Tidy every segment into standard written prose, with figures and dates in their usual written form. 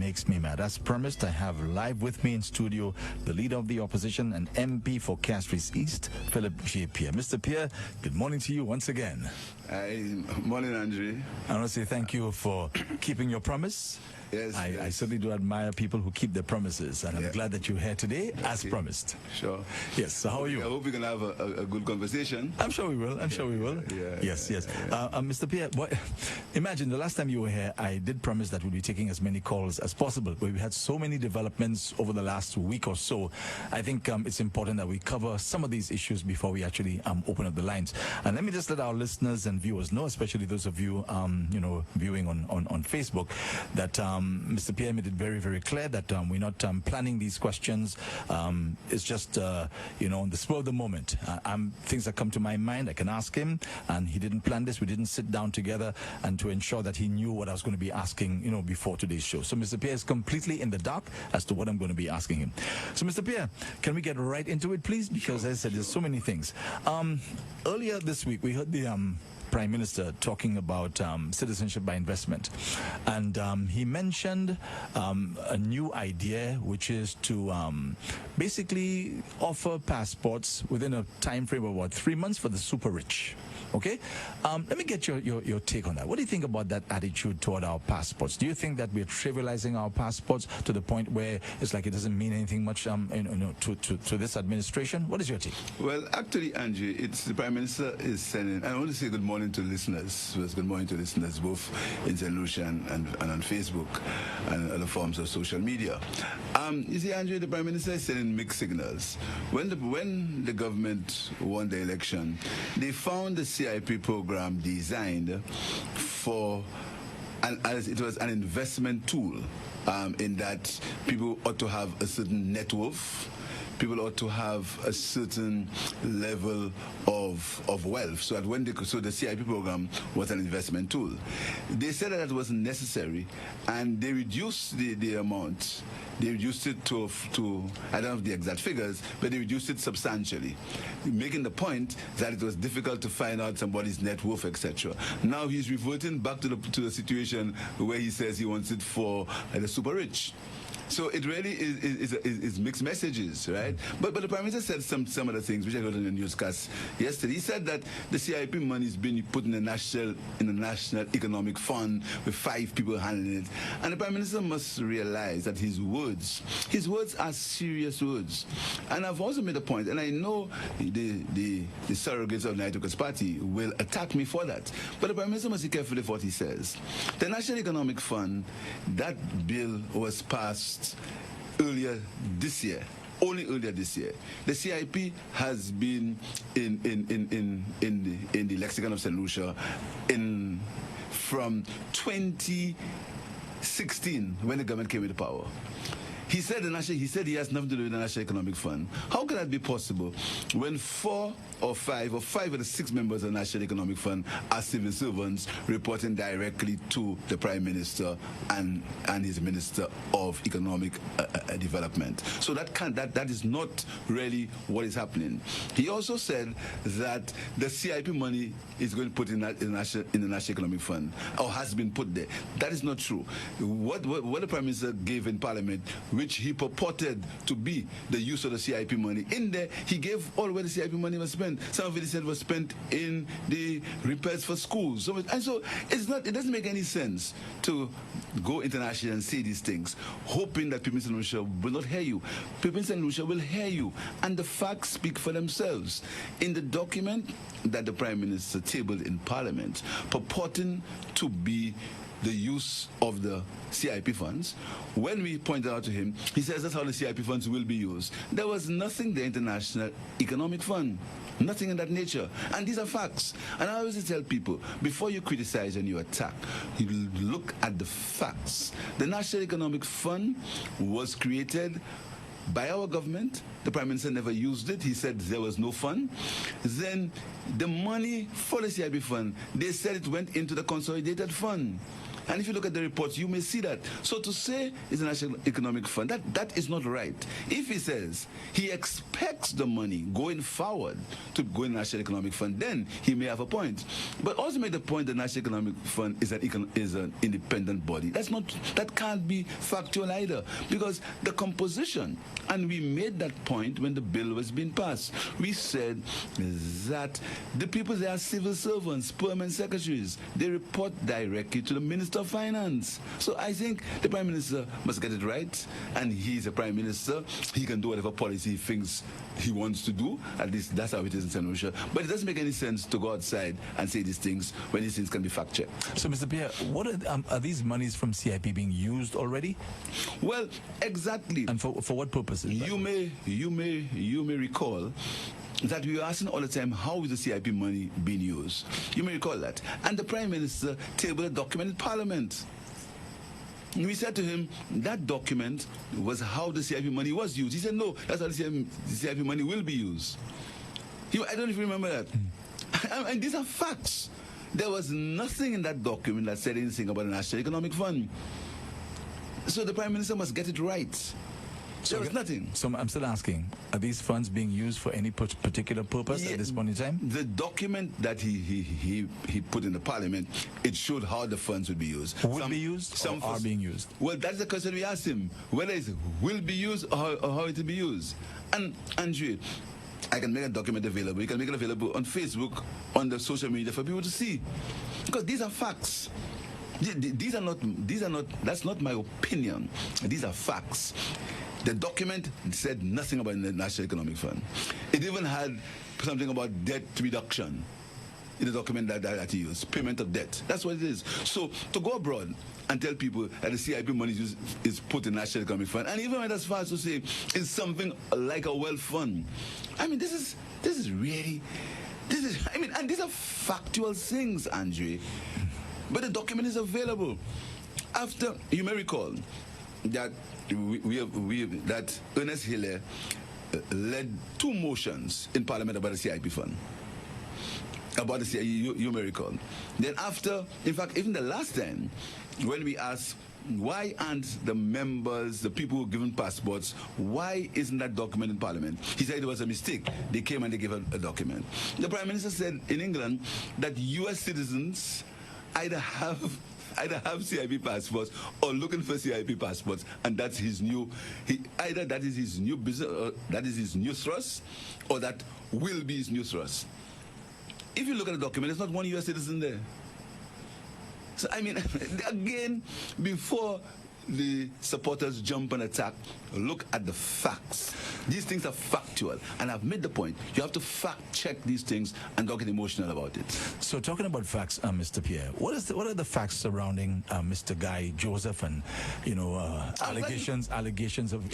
makes me mad. As promised, I have live with me in studio the leader of the opposition and MP for Castries East, Hon Pierre. Mr. Pierre, good morning to you once again. Morning, Andre. I want to say thank you for keeping your promise. Yes, I certainly do admire people who keep their promises, and I'm glad that you're here today, as promised. Sure. Yes, so how are you? I hope we can have a good conversation. I'm sure we will. I'm sure we will. Yes. Mr. Pierre, imagine the last time you were here, I did promise that we'll be taking as many calls as possible, but we had so many developments over the last week or so. I think it's important that we cover some of these issues before we actually open up the lines. And let me just let our listeners and viewers know, especially those of you, viewing on Facebook, that Mr. Pierre made it very, very clear that we're not planning these questions. It's just, on the spur of the moment. Things that come to my mind, I can ask him, and he didn't plan this. We didn't sit down together and to ensure that he knew what I was going to be asking, before today's show. So Mr. Pierre is completely in the dark as to what I'm going to be asking him. So Mr. Pierre, can we get right into it, please? Because as I said, there's so many things. Earlier this week, we heard the Prime Minister talking about citizenship by investment, and he mentioned a new idea, which is to basically offer passports within a time frame of about 3 months for the super rich. Okay, let me get your take on that. What do you think about that attitude toward our passports? Do you think that we're trivializing our passports to the point where it's like it doesn't mean anything much to this administration? What is your take? Well, actually, Angie, it's the Prime Minister is sending. I want to say good morning to listeners. Good morning to listeners, both in St. Lucia and on Facebook and other forms of social media. You see, Andrew, the Prime Minister is sending mixed signals. When the government won the election, they found the CIP program designed for, as it was an investment tool, in that people ought to have a certain net worth. People ought to have a certain level of wealth, so that so the CIP program was an investment tool. They said that wasn't necessary, and they reduced the amount. They reduced it to I don't have the exact figures, but they reduced it substantially, making the point that it was difficult to find out somebody's net worth, etc. Now he's reverting back to the situation where he says he wants it for the super rich. So it really is mixed messages, right? But the Prime Minister said some other things, which I heard in the newscast yesterday. He said that the CIP money is being put in the National Economic Fund with 5 people handling it. And the Prime Minister must realize that his words are serious words. And I've also made a point, and I know the surrogates of the United Workers' Party will attack me for that. But the Prime Minister must be careful of what he says. The National Economic Fund, that bill was passed earlier this year. Only earlier this year. The CIP has been in the lexicon of St. Lucia from 2016, when the government came into power. He said he has nothing to do with the National Economic Fund. How can that be possible when 4 or 5 of the 6 members of the National Economic Fund are civil servants reporting directly to the Prime Minister and his Minister of Economic Development? So that is not really what is happening. He also said that the CIP money is going to put in the National Economic Fund, or has been put there. That is not true. What the Prime Minister gave in Parliament, which he purported to be the use of the CIP money, in there he gave all where the CIP money was spent. Some of it, he said, was spent in the repairs for schools. And so it doesn't make any sense to go international and say these things, hoping that people in St. Lucia will not hear you. People in St. Lucia will hear you, and the facts speak for themselves. In the document that the Prime Minister tabled in Parliament, purporting to be the use of the CIP funds, when we pointed out to him, he says that's how the CIP funds will be used. There was nothing the International Economic Fund, nothing in that nature. And these are facts. And I always tell people, before you criticize and you attack, you look at the facts. The National Economic Fund was created by our government. The Prime Minister never used it. He said there was no fund. Then the money for the CIP fund, they said it went into the consolidated fund. And if you look at the reports, you may see that. So to say it's a National Economic Fund, that is not right. If he says he expects the money going forward to go in the National Economic Fund, then he may have a point. But also make the point the National Economic Fund is an independent body. That can't be factual either, because the composition, and we made that point when the bill was being passed. We said that the people there are civil servants, permanent secretaries. They report directly to the Minister of Finance. So I think the Prime Minister must get it right, and he's a Prime Minister. He can do whatever policy he thinks he wants to do. At least that's how it is in St. Lucia. But it doesn't make any sense to go outside and say these things when these things can be fact-checked. So, Mr. Pierre, what are these monies from CIP being used already? Well, exactly. And for what purposes? You may recall that we were asking all the time, how is the CIP money being used? You may recall that. And the Prime Minister tabled a document in Parliament. We said to him, that document was how the CIP money was used. He said, no, that's how the CIP money will be used. I don't know if you remember that. And these are facts. There was nothing in that document that said anything about the National Economic Fund. So the Prime Minister must get it right. There was nothing. So I'm still asking, are these funds being used for any particular purpose at this point in time? The document that he put in the Parliament, it showed how the funds would be used. Will be used or are being used? Well, that's the question we asked him, whether it will be used or how it will be used. And Andrew, I can make a document available. You can make it available on Facebook, on the social media for people to see. Because these are facts. These are not, that's not my opinion. These are facts. The document said nothing about the National Economic Fund. It even had something about debt reduction in the document that he used, payment of debt. That's what it is. So to go abroad and tell people that the CIP money is put in the National Economic Fund, and even went as far as to say it's something like a wealth fund. I mean, this is really, and these are factual things, Andre. But the document is available. After, you may recall that that Ernest Hiller led 2 motions in Parliament about the CIP fund. About the CIP, you may recall. Then after, in fact, even the last time, when we asked, why aren't the members, the people who were given passports, why isn't that document in Parliament? He said it was a mistake. They came and they gave a document. The Prime Minister said in England that US citizens either have CIP passports or looking for CIP passports, and that's his new, either that is his new business, or that is his new thrust, or that will be his new thrust. If you look at the document, there's not one US citizen there. So, I mean, again, before the supporters jump and attack, look at the facts. These things are factual, and I've made the point. You have to fact check these things and don't get emotional about it. So talking about facts, Mr. Pierre, what are the facts surrounding Mr. Guy Joseph and allegations of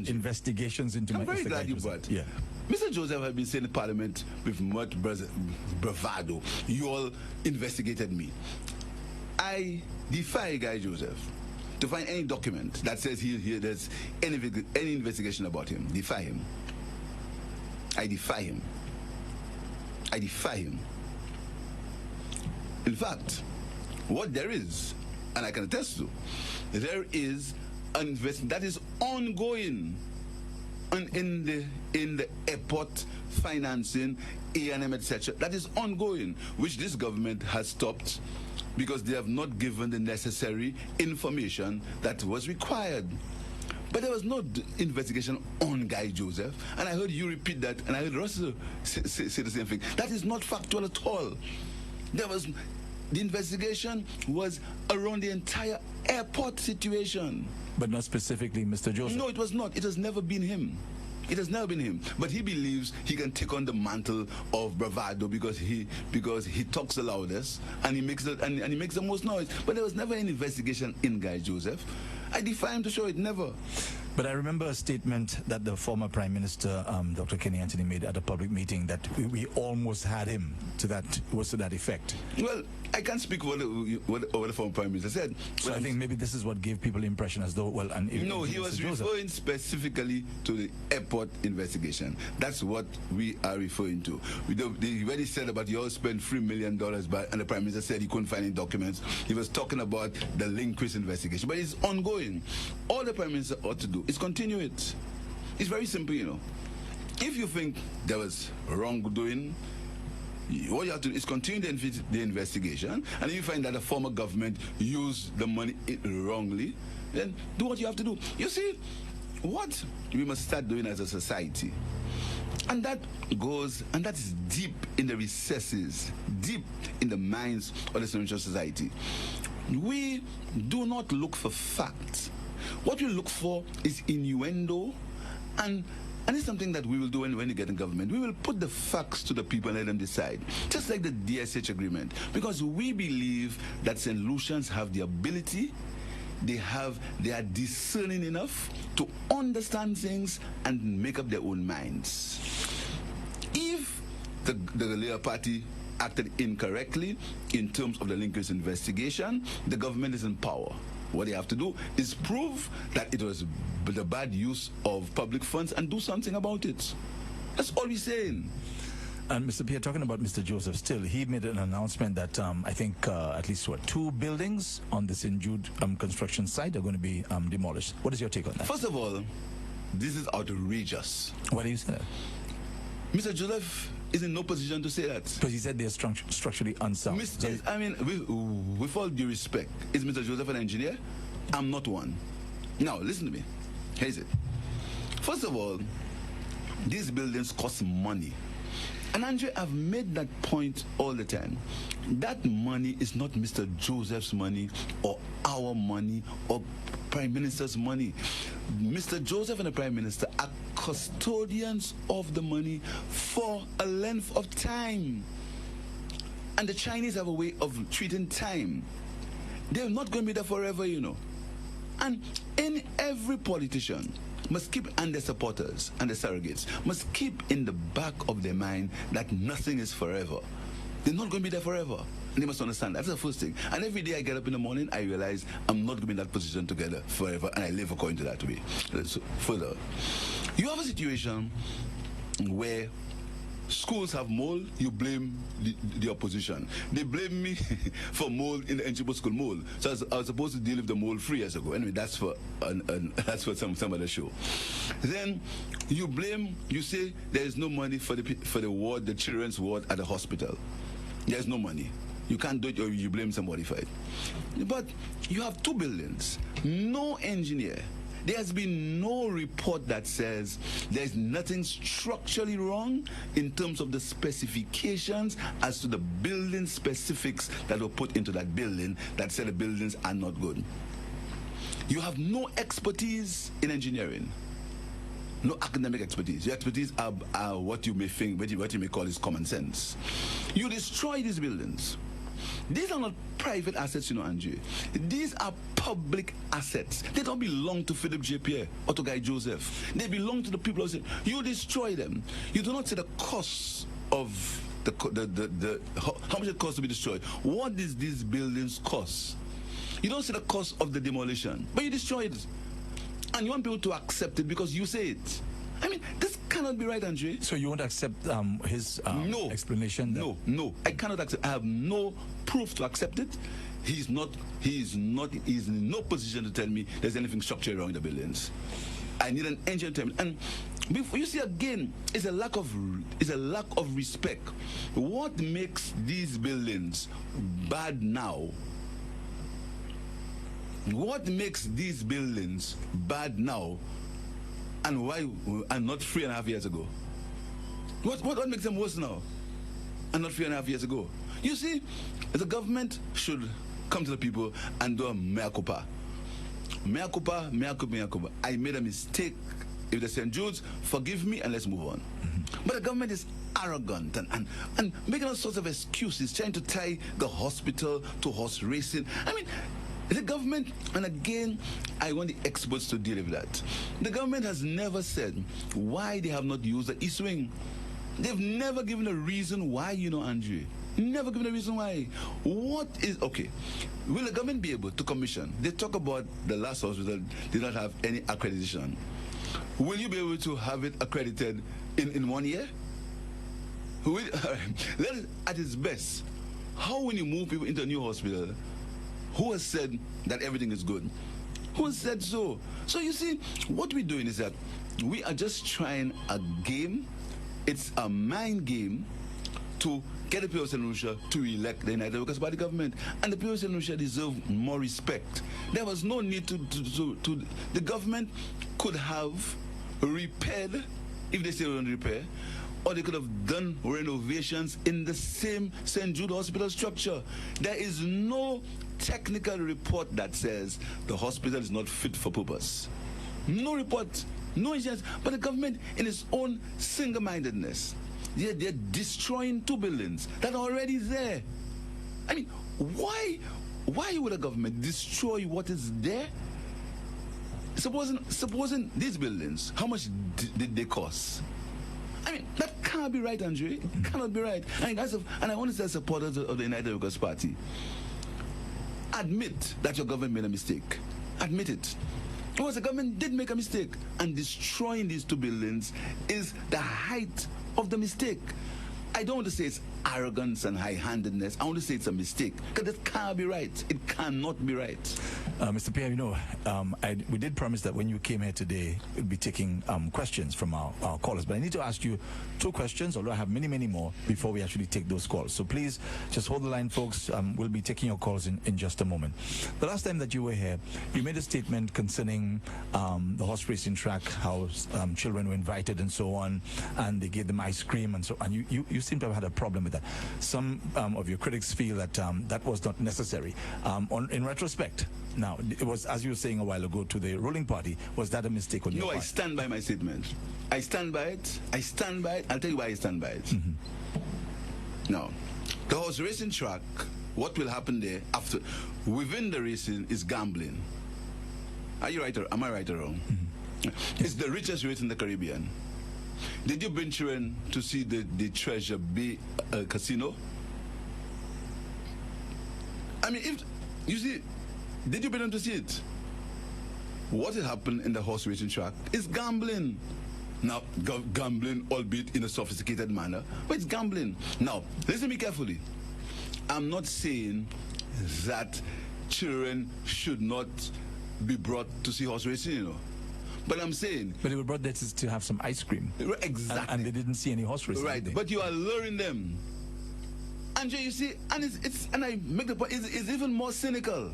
investigations into I'm very glad you brought. Yeah. Mr. Joseph has been saying in Parliament with much bravado, you all investigated me. I defy Guy Joseph to find any document that says there's any investigation about him. Defy him. I defy him. I defy him. In fact, what there is, and I can attest to, there is an investigation that is ongoing in the airport financing, A&M, etc. That is ongoing, which this government has stopped because they have not given the necessary information that was required. But there was no investigation on Guy Joseph, and I heard you repeat that, and I heard Russell say the same thing. That is not factual at all. The investigation was around the entire airport situation. But not specifically Mr. Joseph? No, it was not. It has never been him. It has never been him. But he believes he can take on the mantle of bravado because he talks the loudest and he makes the most noise. But there was never an investigation in Guy Joseph. I defy him to show it. Never. But I remember a statement that the former Prime Minister, Dr. Kenny Anthony, made at a public meeting that we almost had him to that effect. Well, I can't speak what the former Prime Minister said. So I think maybe this is what gave people the impression as though, well, and no, he was referring specifically to the airport investigation. That's what we are referring to. When he said about you all spent $3 million, and the Prime Minister said he couldn't find any documents, he was talking about the Lindquist investigation. But it's ongoing. All the Prime Minister ought to do is continue it. It's very simple, you know. If you think there was wrongdoing, what you have to do is continue the investigation, and if you find that the former government used the money wrongly, then do what you have to do. You see, what we must start doing as a society, and that is deep in the recesses, deep in the minds of the Central society. We do not look for facts. What we look for is innuendo, and it's something that we will do when we get in government. We will put the facts to the people and let them decide. Just like the DSH agreement. Because we believe that St. Lucians have the ability, they are discerning enough to understand things and make up their own minds. If the Labour Party acted incorrectly in terms of the Lindquist investigation, the government is in power. What they have to do is prove that it was the bad use of public funds and do something about it. That's all we're saying. And Mr. Pierre, talking about Mr. Joseph still, he made an announcement that I think at least 2 buildings on the St. Jude construction site are going to be demolished. What is your take on that? First of all, this is outrageous. Why do you say that? Mr. Joseph is in no position to say that. Because he said they're structurally unsound. I mean, with all due respect, is Mr. Joseph an engineer? I'm not one. Now, listen to me. Here's it. First of all, these buildings cost money. And Andre, I've made that point all the time. That money is not Mr. Joseph's money or our money or Prime Minister's money. Mr. Joseph and the Prime Minister are custodians of the money for a length of time. And the Chinese have a way of treating time. They're not going to be there forever, you know. And every politician must keep, and their supporters and the surrogates must keep in the back of their mind that nothing is forever. They're not going to be there forever. And they must understand. That's the first thing. And every day I get up in the morning, I realize I'm not going to be in that position together forever, and I live according to that way. So further, you have a situation where schools have mold, you blame the opposition. They blame me for mold in the Enchibo school mold. So I was supposed to deal with the mold 3 years ago. Anyway, that's for some other show. Then you say there is no money for the ward, the children's ward at the hospital. There's no money. You can't do it, or you blame somebody for it. But you have 2 buildings, no engineer. There has been no report that says there's nothing structurally wrong in terms of the specifications as to the building specifics that were put into that building that said the buildings are not good. You have no expertise in engineering, no academic expertise. Your expertise are what you may think, what you may call is common sense. You destroy these buildings. These are not private assets, you know, Andrew. These are public assets. They don't belong to Philip J. Pierre or to Guy Joseph. They belong to the people. You destroy them. You do not say the cost of how much it costs to be destroyed. What does these buildings cost? You don't say the cost of the demolition, but you destroy it. And you want people to accept it because you say it. I mean, this cannot be right, Andre. So you won't accept his explanation? No, I cannot accept. I have no proof to accept it. He's in no position to tell me there's anything structurally wrong in the buildings. I need an engineer to tell me. And before, you see, again, it's a lack of respect. What makes these buildings bad now? What makes these buildings bad now? And why, and not 3.5 years ago? What makes them worse now? And not 3.5 years ago? You see, the government should come to the people and do a mea culpa. Mea culpa, mea culpa, mea culpa. I made a mistake. If the St. Jude's, forgive me and let's move on. But the government is arrogant and making all sorts of excuses, trying to tie the hospital to horse racing. I mean, the government, and again, I want the experts to deal with that. The government has never said why they have not used the East Wing. They've never given a reason why, Andre. Never given a reason why. What is, okay, will the government be able to commission? They talk about the last hospital did not have any accreditation. Will you be able to have it accredited in 1 year? That is at its best. How when you move people into a new hospital, who has said that everything is good? Who has said so? So you see, what we're doing is that we are just trying a game. It's a mind game to get the people of St. Lucia to elect the United Workers' Party government. And the people of St. Lucia deserve more respect. There was no need to the government could have repaired, if they still don't repair, or they could have done renovations in the same St. Jude Hospital structure. There is no technical report that says the hospital is not fit for purpose. No report, no insurance, but the government in its own single-mindedness, they're destroying 2 buildings that are already there. I mean, why would a government destroy what is there? Supposing these buildings, how much did they cost? I mean, that can't be right, Andre. It cannot be right. And I want to say, supporters of the United Workers' Party, admit that your government made a mistake. Admit it. Because the government did make a mistake, and destroying these 2 buildings is the height of the mistake. I don't want to say it's arrogance and high-handedness. I want to say it's a mistake, because it can't be right. It cannot be right. Mr. Pierre, we did promise that when you came here today, we'd be taking questions from our callers. But I need to ask you 2 questions, although I have many, many more, before we actually take those calls. So please, just hold the line, folks. We'll be taking your calls in just a moment. The last time that you were here, you made a statement concerning the horse racing track, how children were invited and so on, and they gave them ice cream and so on. You seem to have had a problem with that. Some of your critics feel that that was not necessary. In retrospect, now, it was, as you were saying a while ago, to the ruling party, was that a mistake on your part? No, I stand by my statement. I stand by it. I stand by it. I'll tell you why I stand by it. Now, the horse racing track, what will happen there after, within the racing, is gambling. Are you right or am I right or wrong? It's the richest race in the Caribbean. Did you bring children to see the Treasure Bay casino? I mean, if you see, did you bring them to see it? What had happened in the horse racing track is gambling. Now, gambling, albeit in a sophisticated manner, but it's gambling. Now, listen to me carefully. I'm not saying that children should not be brought to see horse racing, But I'm saying... But they were brought there to have some ice cream. Exactly. And they didn't see any horse racing. Right, but you are luring them. And you see, and and I make the point, it's even more cynical.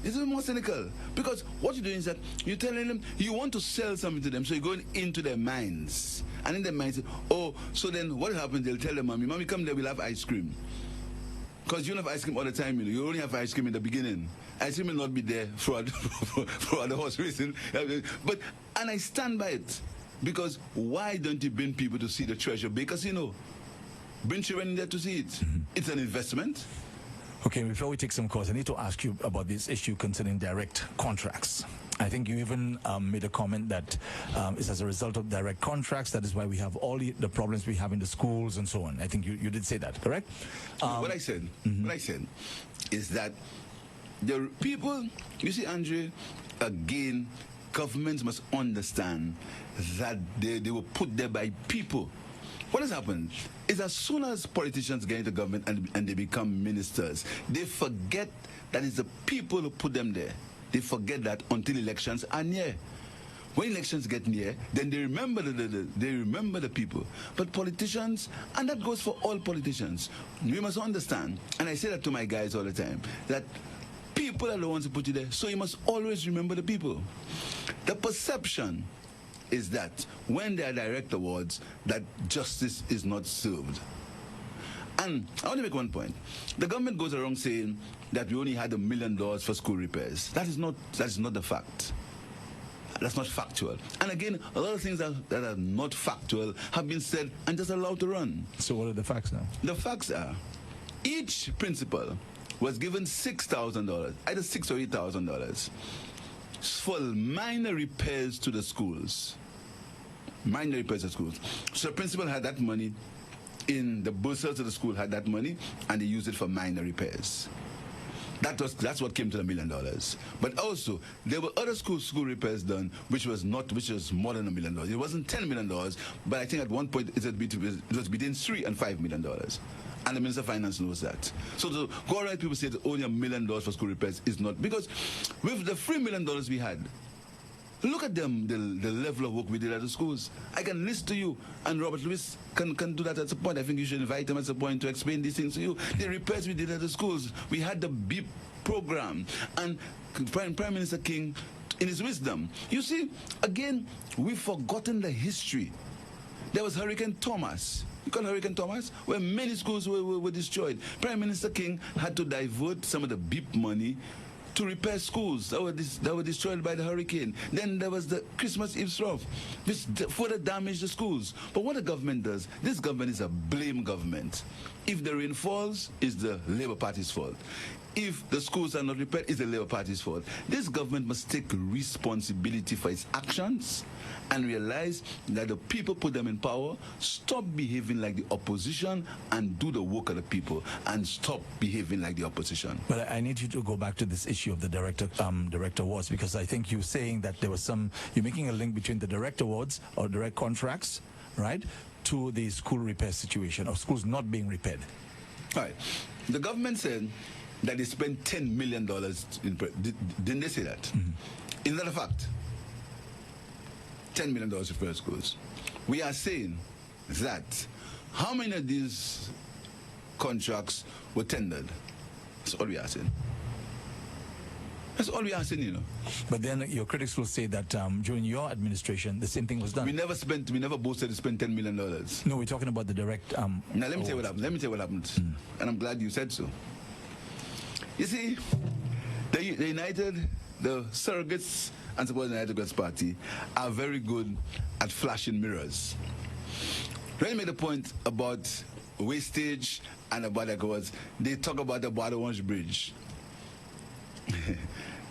It's even more cynical. Because what you're doing is that you're telling them you want to sell something to them, so you're going into their minds. And in their minds, so then what happens? They'll tell their mommy, come there, we'll have ice cream. Because you don't have ice cream all the time, you only have ice cream in the beginning. Ice cream will not be there for the horse racing. And I stand by it. Because why don't you bring people to see the Treasure Bay casino? Bring children in there to see it. It's an investment. Okay, before we take some calls, I need to ask you about this issue concerning direct contracts. I think you even made a comment that it's as a result of direct contracts. That is why we have all the problems we have in the schools and so on. I think you did say that, correct? What I said is that the people, you see, Andre, again, governments must understand that they were put there by people. What has happened is as soon as politicians get into government and they become ministers, they forget that it's the people who put them there. They forget that until elections are near. When elections get near, then they remember the people. But politicians, and that goes for all politicians, we must understand, and I say that to my guys all the time, that people are the ones who put you there, so you must always remember the people. The perception is that when there are direct awards, that justice is not served. And I want to make one point. The government goes around saying that we only had $1 million for school repairs. That is not the fact. That's not factual. And again, a lot of things that are not factual have been said and just allowed to run. So what are the facts now? The facts are, each principal was given $6,000, either $6,000 or $8,000. for minor repairs to the schools. Minor repairs to schools. So the principal had that money in the bursars of the school, had that money, and they used it for minor repairs. That's what came to the $1 million. But also there were other school repairs done, which was more than $1 million. It wasn't $10 million, but I think at one point it was between $3 and $5 million. And the Minister of Finance knows that. So to go around, people say that only $1 million for school repairs is not, because with the $3 million we had, look at them, the level of work we did at the schools. I can list to you, and Robert Lewis can do that at some point. I think you should invite him at some point to explain these things to you. The repairs we did at the schools. We had the BEEP program, and Prime Minister King, in his wisdom, you see, again, we've forgotten the history. There was Hurricane Thomas. You call Hurricane Thomas? Where many schools were destroyed. Prime Minister King had to divert some of the BEEP money to repair schools that were destroyed by the hurricane. Then there was the Christmas Eve storm, which further damaged the schools. But what the government does, this government is a blame government. If the rain falls, it's the Labour Party's fault. If the schools are not repaired, it's the Labour Party's fault. This government must take responsibility for its actions and realize that the people put them in power. Stop behaving like the opposition and do the work of the people, and stop behaving like the opposition. But I need you to go back to this issue of the director awards, because I think you're saying that there was you're making a link between the direct awards or direct contracts, right, to the school repair situation, or schools not being repaired. All right. The government said that they spent $10 million. Didn't they say that? Mm-hmm. Is that a fact? $10 million to repair schools. We are saying that how many of these contracts were tendered? That's all we are saying. That's all we are saying, you know. But then your critics will say that during your administration, the same thing was done. We never boasted to spend $10 million. No, we're talking about the direct. Now let me tell you what happened. And I'm glad you said so. You see, the surrogates and supporters of the United Progress Party are very good at flashing mirrors. When they make the point about wastage and about awards, they talk about the Badawanch Bridge.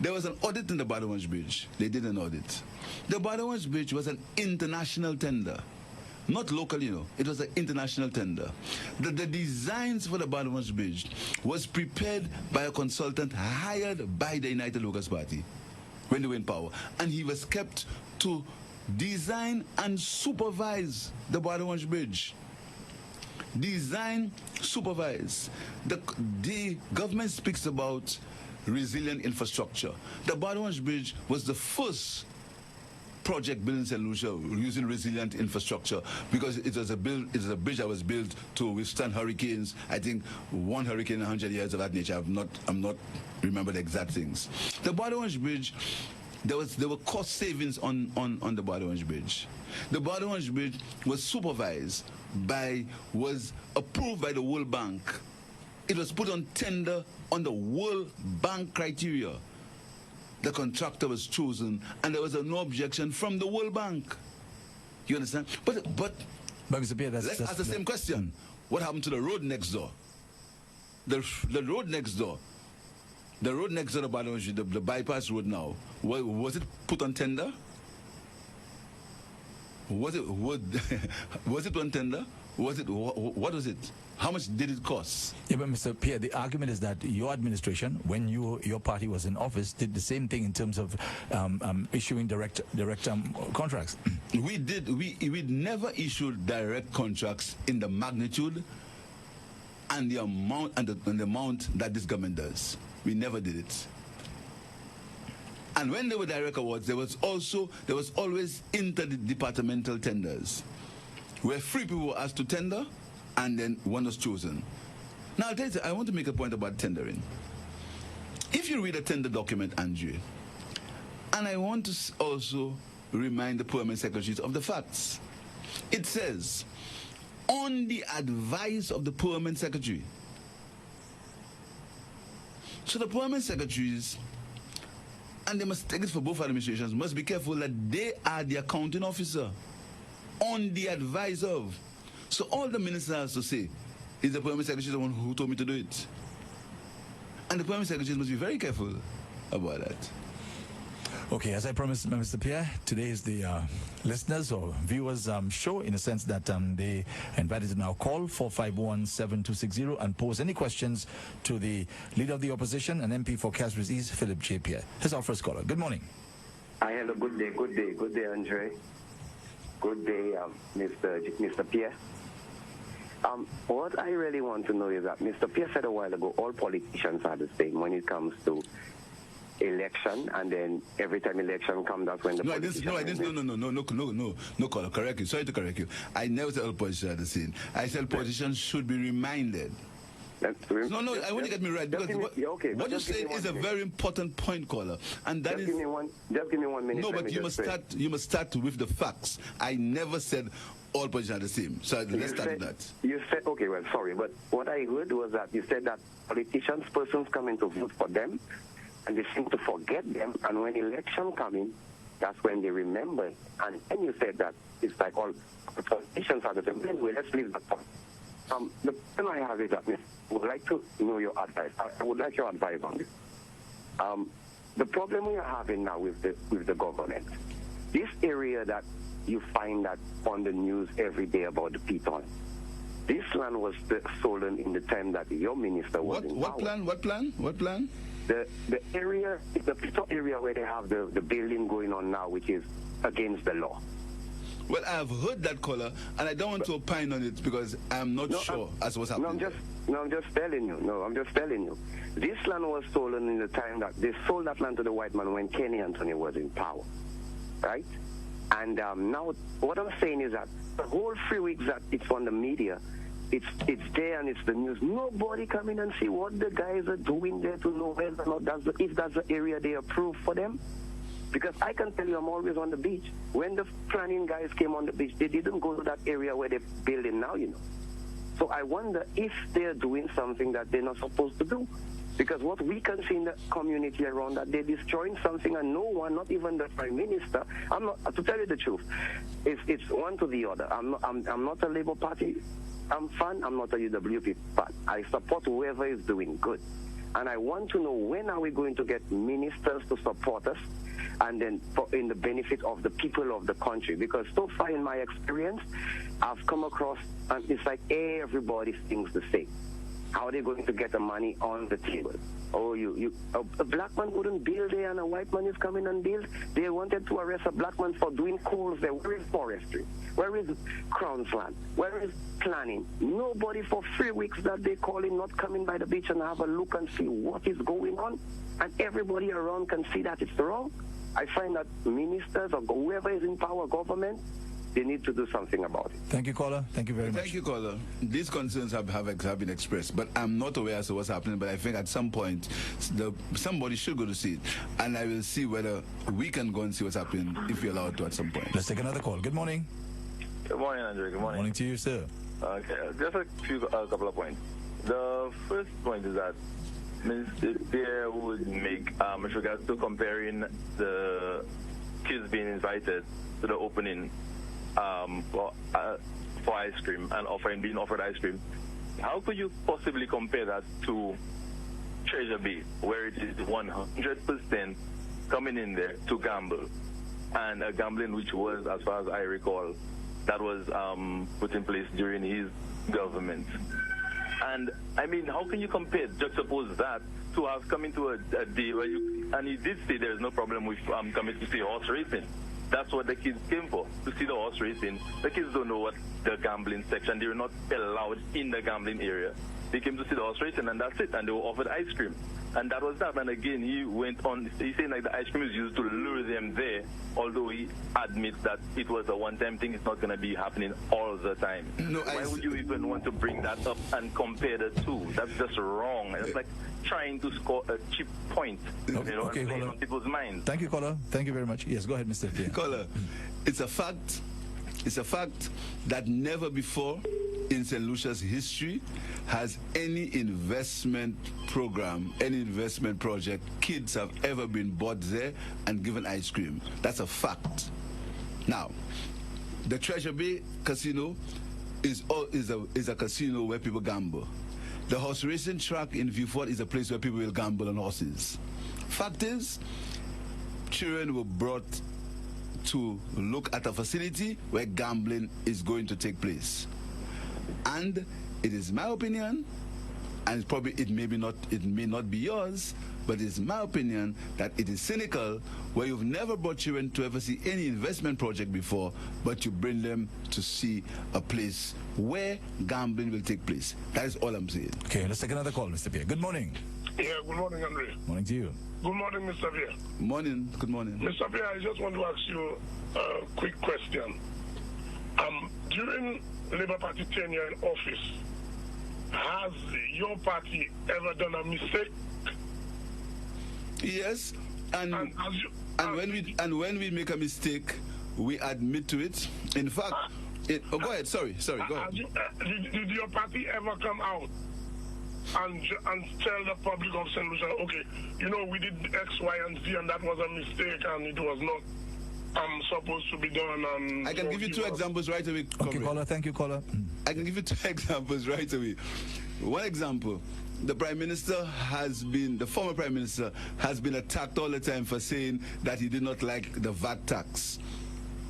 There was an audit in the Badawanch Bridge. They did an audit. The Badawanch Bridge was an international tender. Not local, you know. It was an international tender. The designs for the Badawanch Bridge was prepared by a consultant hired by the United Progress Party when they were in power. And he was kept to design and supervise the Badawanch Bridge. Design, supervise. The government speaks about resilient infrastructure. The Badawanch Bridge was the first project built in St. Lucia using resilient infrastructure, because it was a bridge that was built to withstand hurricanes. I think one hurricane in 100 years of that nature. I'm not remember the exact things. The Badawanch Bridge, there were cost savings on the Badawanch Bridge. The Badawanch Bridge was approved by the World Bank. It was put on tender on the World Bank criteria. The contractor was chosen, and there was no objection from the World Bank. You understand? But Mr. Pierre, let's ask the same question. What happened to the road next door? The road next door. The road next door to Badawanch, the bypass road now, was it put on tender? Was it on tender? What was it? How much did it cost? Yeah, but Mr. Pierre, the argument is that your administration, when your party was in office, did the same thing in terms of issuing direct contracts. We never issued direct contracts in the magnitude and the amount and the amount that this government does. We never did it. And when there were direct awards, there was always interdepartmental tenders, where three people were asked to tender, and then one was chosen. Now, I'll tell you, I want to make a point about tendering. If you read a tender document, Andrew, and I want to also remind the permanent secretaries of the facts. It says, on the advice of the permanent secretary. So the permanent secretaries, and they must take it for both administrations, must be careful that they are the accounting officer on the advice of. So all the minister has to say is the permanent secretary the one who told me to do it. And the permanent secretaries must be very careful about that. Okay, as I promised, Mr. Pierre, today is the listeners or viewers show, in a sense that they are invited to now call 451-7260 and pose any questions to the Leader of the Opposition and MP for Castres East, Philip J. Pierre. Here's our first caller. Good morning. Hello, good day, Andre. Good day, Mr. Pierre. What I really want to know is that Mr. Pierre said a while ago, all politicians are the same when it comes to election, and then every time election comes, that's when the No, caller, correct you. Sorry to correct you. I never said all politicians are the same. I said politicians should be reminded. No, I want to get me right, because what you say is a very important point, caller, and that is. Just give me 1 minute. No, but you must start with the facts. I never said all politicians are the same. So let's start with that. You said, okay, well, sorry, but what I heard was that you said that persons coming to vote for them, and they seem to forget them, and when election coming, that's when they remember. And then you said that it's like all politicians are the same. Anyway, let's leave that point. The problem I have is that I would like to know your advice. I would like your advice on this. The problem we are having now with the government, this area that you find that on the news every day about the Piton, this land was stolen in the time that your minister was in power. What plan? The area, the Piton area where they have the building going on now, which is against the law. Well, I have heard that, caller, and I don't want to opine on it because I'm not sure as what's happening. I'm just telling you. This land was stolen in the time that they sold that land to the white man when Kenny Anthony was in power, right? And now what I'm saying is that the whole 3 weeks that it's on the media, it's there and it's the news. Nobody come in and see what the guys are doing there to know whether or not if that's the area they approve for them. Because I can tell you, I'm always on the beach. When the planning guys came on the beach, they didn't go to that area where they're building now, you know. So I wonder if they're doing something that they're not supposed to do. Because what we can see in the community around that, they're destroying something and no one, not even the Prime Minister, to tell you the truth, it's one to the other. I'm not a Labour Party fan, I'm not a UWP fan. I support whoever is doing good. And I want to know, when are we going to get ministers to support us, and then in the benefit of the people of the country? Because so far in my experience, I've come across, and it's like everybody thinks the same. How are they going to get the money on the table? Oh, a black man wouldn't build there and a white man is coming and build. They wanted to arrest a black man for doing coals there. Where is forestry? Where is Crown's land? Where is planning? Nobody for 3 weeks that they call in, not coming by the beach and have a look and see what is going on. And everybody around can see that it's wrong. I find that ministers or whoever is in power, government, they need to do something about it. Thank you, caller. Thank you very much. Thank you, caller. These concerns have been expressed, but I'm not aware as to what's happening. But I think at some point, somebody should go to see it. And I will see whether we can go and see what's happening if we're allowed to at some point. Let's take another call. Good morning. Good morning, Andre. Good morning. Morning to you, sir. Okay, just a couple of points. The first point is that Mr. Pierre would make, with regards to comparing the kids being invited to the opening for ice cream and being offered ice cream. How could you possibly compare that to Treasure Bay, where it is 100% coming in there to gamble, and a gambling which was, as far as I recall, that was put in place during his government? And I mean, how can you compare, juxtapose that to have come into a day where and he did say there's no problem with coming to see horse racing. That's what the kids came for, to see the horse racing. The kids don't know what the gambling section, they were not allowed in the gambling area. They came to see the horse racing and that's it, and they were offered ice cream. And that was that. And again, he went on, he's saying like the ice cream is used to lure them there, although he admits that it was a one-time thing, it's not going to be happening all the time. No, why would you even want to bring that up and compare the two? That's just wrong. It's like trying to score a cheap point, Okay, and play on people's minds. Thank you, caller. Thank you very much. Yes, go ahead, Mr. Pierre. Caller, it's a fact that never before in St. Lucia's history has any investment program, any investment project, kids have ever been bought there and given ice cream. That's a fact. Now, the Treasure Bay Casino is a casino where people gamble. The horse racing track in Vieux Fort is a place where people will gamble on horses. Fact is, children were brought to look at a facility where gambling is going to take place. And it is my opinion, and it may not be yours, but it's my opinion that it is cynical where you've never brought children to ever see any investment project before, but you bring them to see a place where gambling will take place. That is all I'm saying. Okay, let's take another call, Mr. Pierre. Good morning. Yeah, good morning, Andre. Morning to you. Good morning, Mr. Pierre. Morning. Good morning. Mr. Pierre, I just want to ask you a quick question. During Labour Party tenure in office, has your party ever done a mistake? Yes, and when we make a mistake, we admit to it. In fact, go ahead. Sorry. Go ahead. Did your party ever come out and tell the public of St. Lucia, okay, we did X, Y, and Z, and that was a mistake, and it was not supposed to be done? And I can give you two examples right away. Okay, caller. Thank you, caller. I can give you two examples right away. One example. The former Prime Minister has been attacked all the time for saying that he did not like the VAT tax.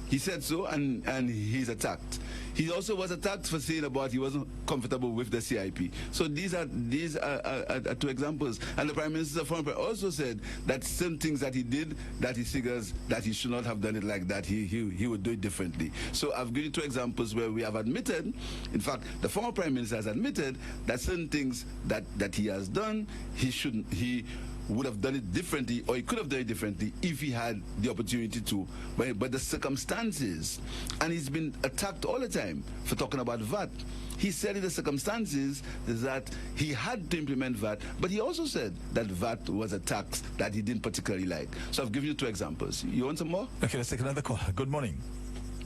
He said so, and he's attacked. He also was attacked for saying about he wasn't comfortable with the CIP. So these are two examples. And the Prime Minister, former Prime, also said that some things that he did, that he figures that he should not have done it like that. He would do it differently. So I've given you two examples where we have admitted, in fact, the former Prime Minister has admitted that certain things that he has done, he would have done it differently, or he could have done it differently if he had the opportunity to. But the circumstances, and he's been attacked all the time for talking about VAT. He said in the circumstances that he had to implement VAT, but he also said that VAT was a tax that he didn't particularly like. So I've given you two examples. You want some more? Okay, let's take another call. Good morning.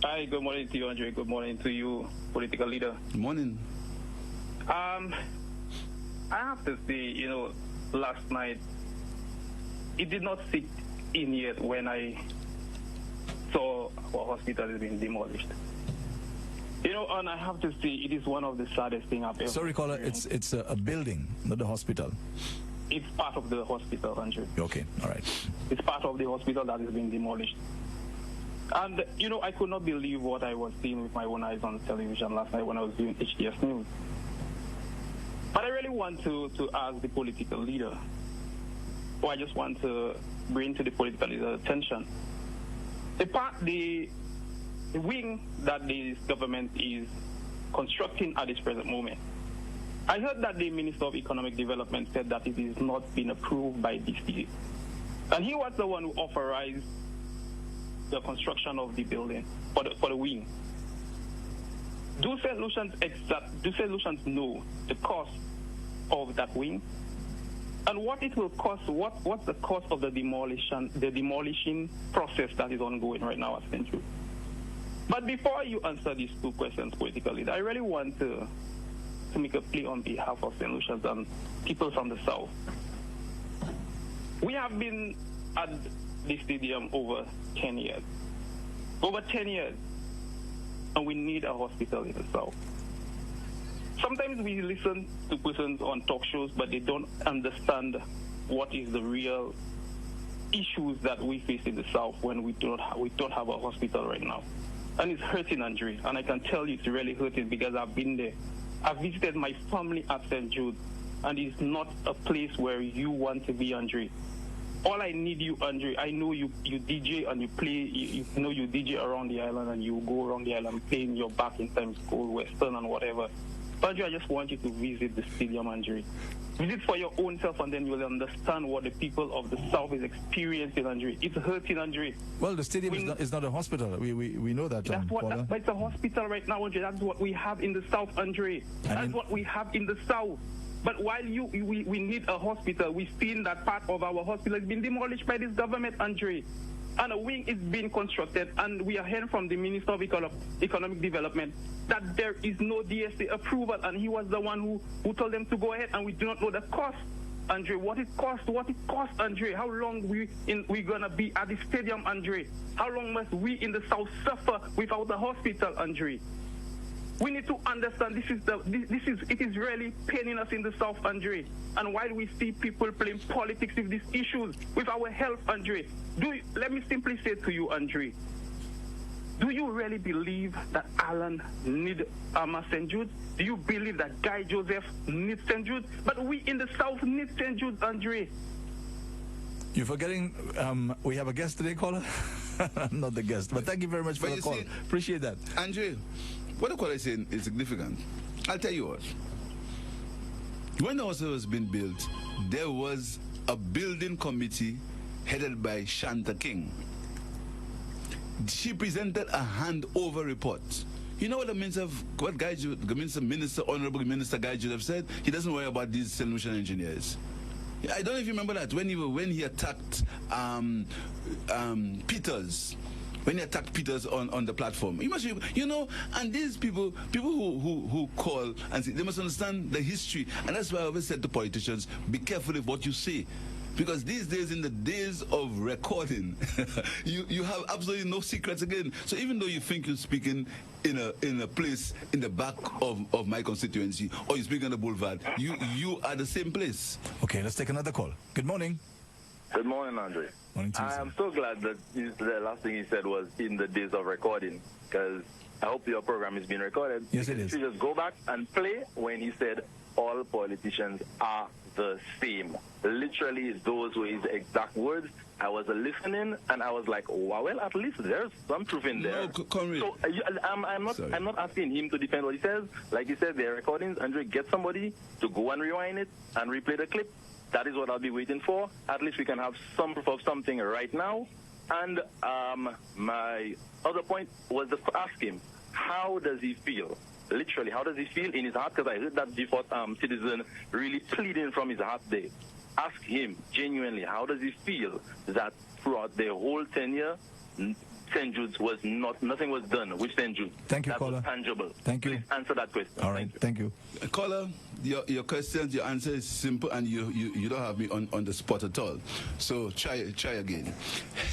Hi, good morning to you, Andre. Good morning to you, political leader. Good morning. I have to say, last night, it did not sit in yet when I saw our hospital is being demolished. And I have to say, it is one of the saddest things I've ever. Sorry, caller, it's a building, not the hospital. It's part of the hospital, Andrew. Okay, all right. It's part of the hospital that is being demolished. And, I could not believe what I was seeing with my own eyes on television last night when I was doing HDS News. But I really want to ask the political leader, or I just want to bring to the political leader's attention, the wing that this government is constructing at this present moment. I heard that the Minister of Economic Development said that it is not been approved by DCA. And he was the one who authorized the construction of the building for the wing. Do St. Lucians know the cost of that wing? And what it will cost, what's the cost of the demolishing process that is ongoing right now at St. Jude? But before you answer these two questions politically, I really want to make a plea on behalf of St. Lucians and people from the South. We have been at the stadium over 10 years. Over 10 years. And we need a hospital in the South. Sometimes we listen to persons on talk shows, but they don't understand what is the real issues that we face in the South when we don't have a hospital right now. And it's hurting, Andre. And I can tell you it's really hurting because I've been there. I've visited my family at St. Jude, and it's not a place where you want to be, Andre. All I need you, Andre, I know you DJ and you play, you DJ around the island and you go around the island playing your back in Times Square, Western and whatever. Andre, I just want you to visit the stadium, Andre. Visit for your own self, and then you will understand what the people of the South is experiencing, Andre. It's hurting, Andre. Well, the stadium is not a hospital. We know that. But it's a hospital right now, Andre. That's what we have in the South, Andre. That's what we have in the South. But while we need a hospital, we've seen that part of our hospital has been demolished by this government, Andre. And a wing is being constructed, and we are hearing from the Minister of Economic Development that there is no DSA approval, and he was the one who told them to go ahead, and we do not know the cost, Andre. What it costs, Andre. How long we gonna be at the stadium, Andre? How long must we in the South suffer without a hospital, Andre? We need to understand it is really paining us in the South, Andre. And while we see people playing politics with these issues, with our health, Andre, let me simply say to you, Andre, do you really believe that Alan needs St. Jude? Do you believe that Guy Joseph needs St. Jude? But we in the South need St. Jude, Andre. You're forgetting we have a guest today, caller? Not the guest, but thank you very much for the call. Appreciate that. Andre, what the caller is saying is significant. I'll tell you what. When the hospital was being built, there was a building committee headed by Shanta King. She presented a handover report. You know what the minister, Honorable Minister Guy Joseph said? He doesn't worry about these solution engineers. I don't know if you remember that when he attacked Peters. When he attacked Peters on the platform, and these people who call and say, they must understand the history, and that's why I always said to politicians, be careful of what you say, because these days, in the days of recording, you have absolutely no secrets again. So even though you think you're speaking in a place in the back of my constituency, or you speak on the boulevard, you are the same place. Okay, let's take another call. Good morning. Good morning, Andre. Morning to you, I sir. am so glad that the last thing he said was in the days of recording, because I hope your program is being recorded. Yes, it is. You just go back and play when he said all politicians are the same. Literally, those were his exact words. I was listening and I was like, wow, well, at least there's some truth in there. No, Conrad. So I'm not asking him to defend what he says. Like he said, there are recordings. Andre, get somebody to go and rewind it and replay the clip. That is what I'll be waiting for. At least we can have some proof of something right now. And my other point was to ask him, how does he feel? Literally, how does he feel in his heart? Because I heard that default citizen really pleading from his heart there. Ask him, genuinely, how does he feel that throughout the whole tenure, St. Jude's was nothing was done with St. Jude? Thank you, that caller. was tangible. Thank you. Please answer that question. All right, thank you. Caller, your questions, your answer is simple, and you don't have me on the spot at all. So try again.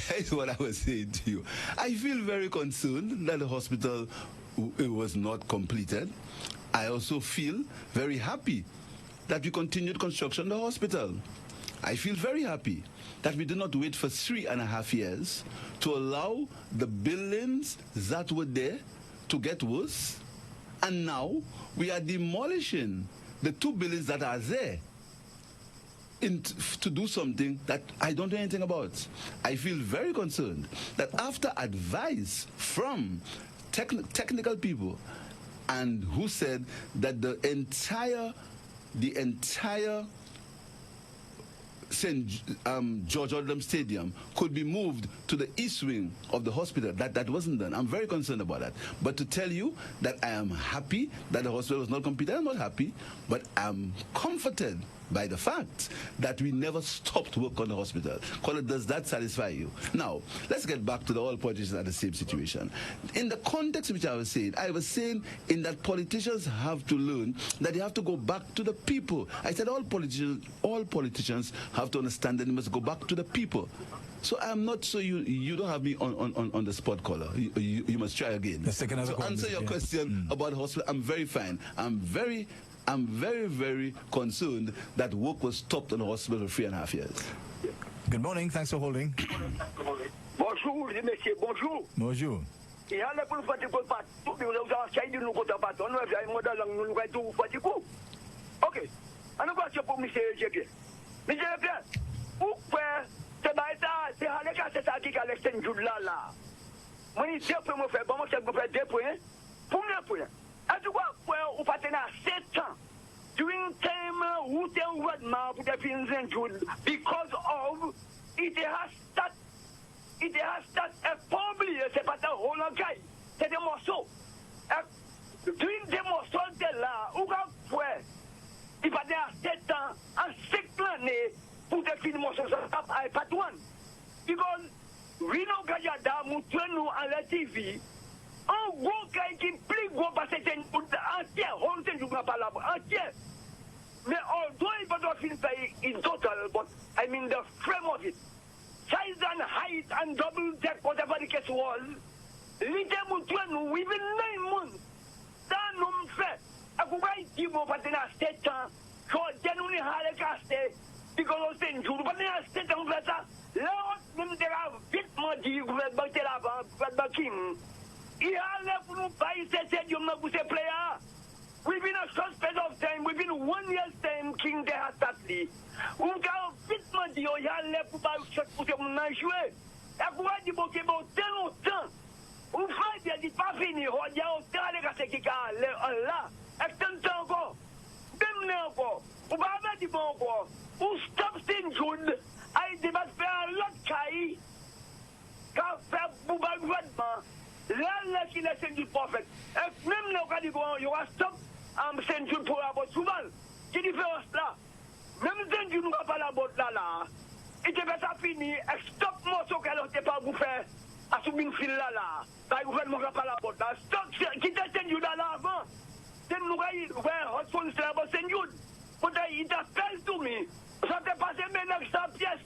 Here's what I was saying to you. I feel very concerned that the hospital was not completed. I also feel very happy that we continued construction of the hospital. I feel very happy that we did not wait for 3.5 years to allow the buildings that were there to get worse, and now we are demolishing the 2 buildings that are there to do something that I don't know anything about. I feel very concerned that after advice from technical people, and who said that the entire St. George Odlum Stadium could be moved to the east wing of the hospital. That wasn't done. I'm very concerned about that. But to tell you that I am happy that the hospital was not completed, I'm not happy, but I'm comforted by the fact that we never stopped work on the hospital. Caller, does that satisfy you? Now, let's get back to the all politicians are the same situation. In the context in which I was saying in that politicians have to learn that they have to go back to the people. I said all politicians have to understand that they must go back to the people. So I'm not so you don't have me on the spot, caller. You must try again. Let's take another so call. Answer your question about the hospital. I'm very fine. I'm very, very concerned that work was stopped on the hospital for 3.5 years. Good morning. Thanks for holding. Bonjour, les messieurs. Bonjour. Bonjour. Et à la pour faire pour pas tout nous avons essayé de nous compter pas on va faire modèle nous va tout faire coup. OK. On va se pour monsieur Pierre. Monsieur Pierre. Pourquoi c'est c'est aller casser ça qui a l'extérieur Jude là. Moi il dire pour me faire bon moi c'est pour faire 2 points. Premier point. À tout quoi on va tenir 7 ans. During time who they would now put the pins in Jude because of it has started probably c'est pas un rôle en caille. C'est des morceaux. During des morceaux de là où on fait il va dire 7 ans en 5 années pour définir morceaux ça pas one. Because Rino Gajada montre nous à la TV un gros gars qui plus gros parce que c'est une entière on ne joue pas là entière. Mais although it was not in total, but I mean the frame of it, size and height and double deck, whatever the case was, little month within 9 months, done nom fait. Akubai Timo Patina State, so genuinely Holocaust, because of St. Jude, but they are state on better. Lord, when there are bit more but King. He has left no price, said you not a player. We've been a short space of time, we've been 1 year's time, King de Hastatli. Who got bit more deal, he has left about shot put him on jouer. Akuadi boke about 10 or 10. Who fight the Pafini, or Yao Talegakika, Allah, extend Tango, them now, Ubaba di Bongo, who stops in June. I did not fair a lot, Kai. Kafa Bubag Redma. Let's listen to perfect. If name no can go, you are stop. Send you for about Suban. Did you first la? Même send you about Lala. It's a better fini. Stop more so que l'on pas vous faire. Assuming fil la. By gouvernement Rapala Bota. Stop. Qui t'a send you là avant? Then nous where hot phones about send you. But it appeals to me. Ça t'est passé maintenant 100 pièces.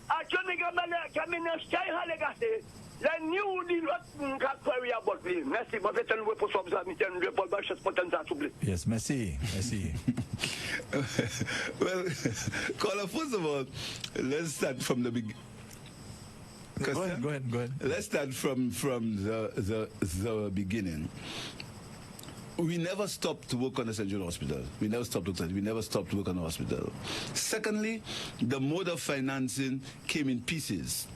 À Johnny Gamala, Camina Sky Halegate. La new deal, about me. Merci, ma fait un pour son ami, un pour Bachas Potenza, s'il vous plaît. Yes, merci, merci. Well, caller, first of all, let's start from the beginning. Go ahead. Let's start from the beginning. We never stopped to work on the Central Hospital. We never stopped to work on the hospital. Secondly, the mode of financing came in pieces.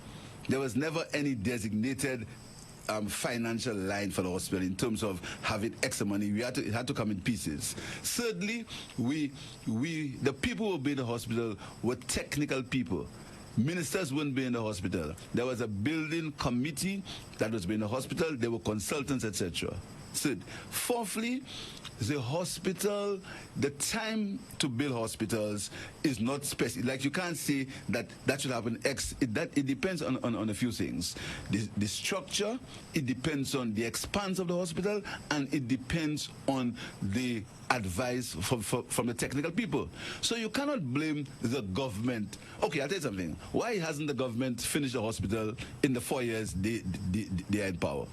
There was never any designated financial line for the hospital in terms of having extra money. It had to come in pieces. Thirdly, the people who would be in the hospital were technical people. Ministers wouldn't be in the hospital. There was a building committee that was in the hospital. There were consultants, etc. Third. Fourthly, the hospital, the time to build hospitals is not specific. Like you can't say that should happen X. It depends on a few things. The structure, it depends on the expanse of the hospital, and it depends on the advice from the technical people. So you cannot blame the government. Okay, I'll tell you something. Why hasn't the government finished the hospital in the 4 years they are in power?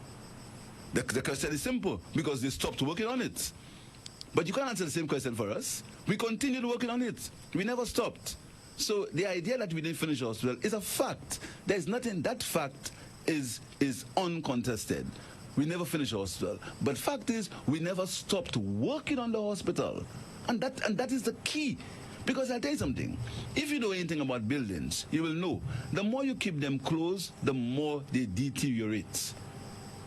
The question is simple, because they stopped working on it. But you can't answer the same question for us. We continued working on it. We never stopped. So the idea that we didn't finish the hospital is a fact. There's nothing, that fact is uncontested. We never finished the hospital. But fact is, we never stopped working on the hospital. And that is the key. Because I'll tell you something. If you know anything about buildings, you will know the more you keep them closed, the more they deteriorate.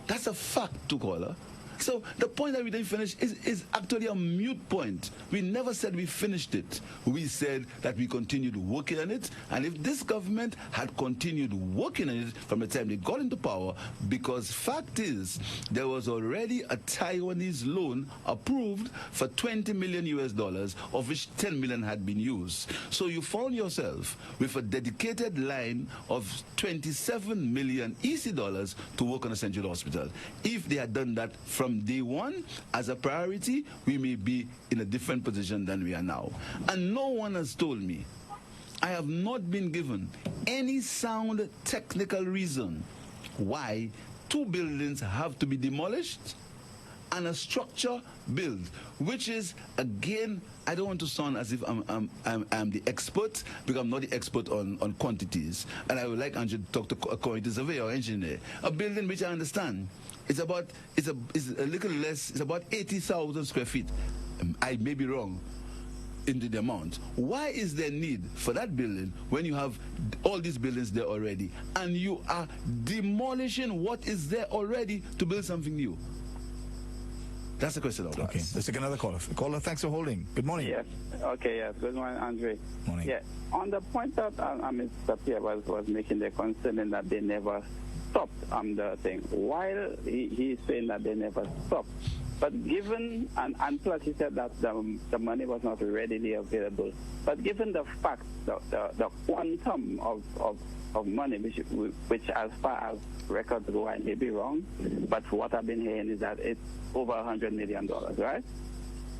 That's a fact, to caller. So the point that we didn't finish is actually a mute point. We never said we finished it. We said that we continued working on it. And if this government had continued working on it from the time they got into power, because fact is, there was already a Taiwanese loan approved for $20 million US, of which 10 million had been used. So you found yourself with a dedicated line of 27 million EC dollars to work on a central hospital. If they had done that from day one as a priority, we may be in a different position than we are now. And no one has told me, I have not been given any sound technical reason why 2 buildings have to be demolished and a structure built, which is, again, I don't want to sound as if I'm the expert, because I'm not the expert on quantities. And I would like Andrew to talk to a quantity surveyor or engineer. A building which I understand, it's a little less, it's about 80,000 square feet. I may be wrong into the amount. Why is there need for that building when you have all these buildings there already, and you are demolishing what is there already to build something new? That's the question. Okay, let's take another caller. Caller, thanks for holding. Good morning. Yes. Okay, yes. Good morning, Andre. Morning. Yeah. On the point that Mr. Pierre was making, the concern in that they never stopped the thing. While he's saying that they never stopped, but given, and plus he said that the money was not readily available, but given the fact, the quantum of money, which as far as records go, I may be wrong, but what I've been hearing is that it's over $100 million, right?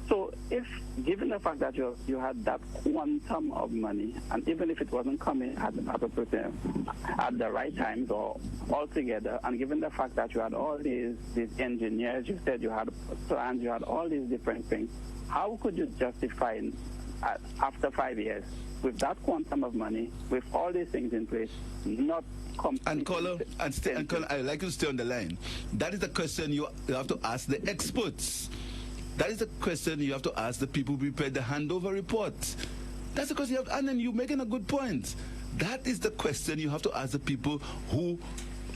So if, given the fact that you had that quantum of money, and even if it wasn't coming at the right times or altogether, and given the fact that you had all these engineers, you said you had plans, you had all these different things, how could you justify after 5 years, with that quantum of money, with all these things in place, not completely... And caller, I'd like you to stay on the line. That is the question you have to ask the experts. That is the question you have to ask the people who prepared the handover report. That's the question you have, and then you're making a good point. That is the question you have to ask the people who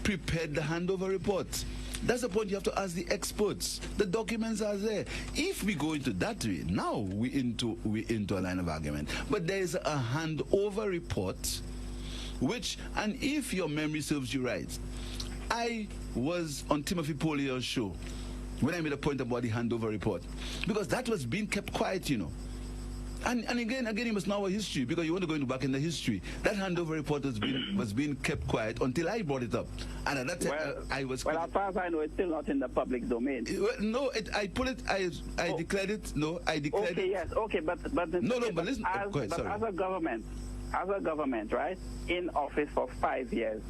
prepared the handover report. That's the point you have to ask the experts. The documents are there. If we go into that way, now we into a line of argument. But there is a handover report, which, and if your memory serves you right, I was on Timothy Polier's show when I made a point about the handover report, because that was being kept quiet, you know. And again, you must know our history, because you want to go into back in the history. That handover report was being kept quiet until I brought it up. And at that time, I was... Well, as far as I know, it's still not in the public domain. No, I put it, I declared it, no, I declared it. Okay, yes, okay, but but listen, go ahead, sorry. As a government, right, in office for 5 years,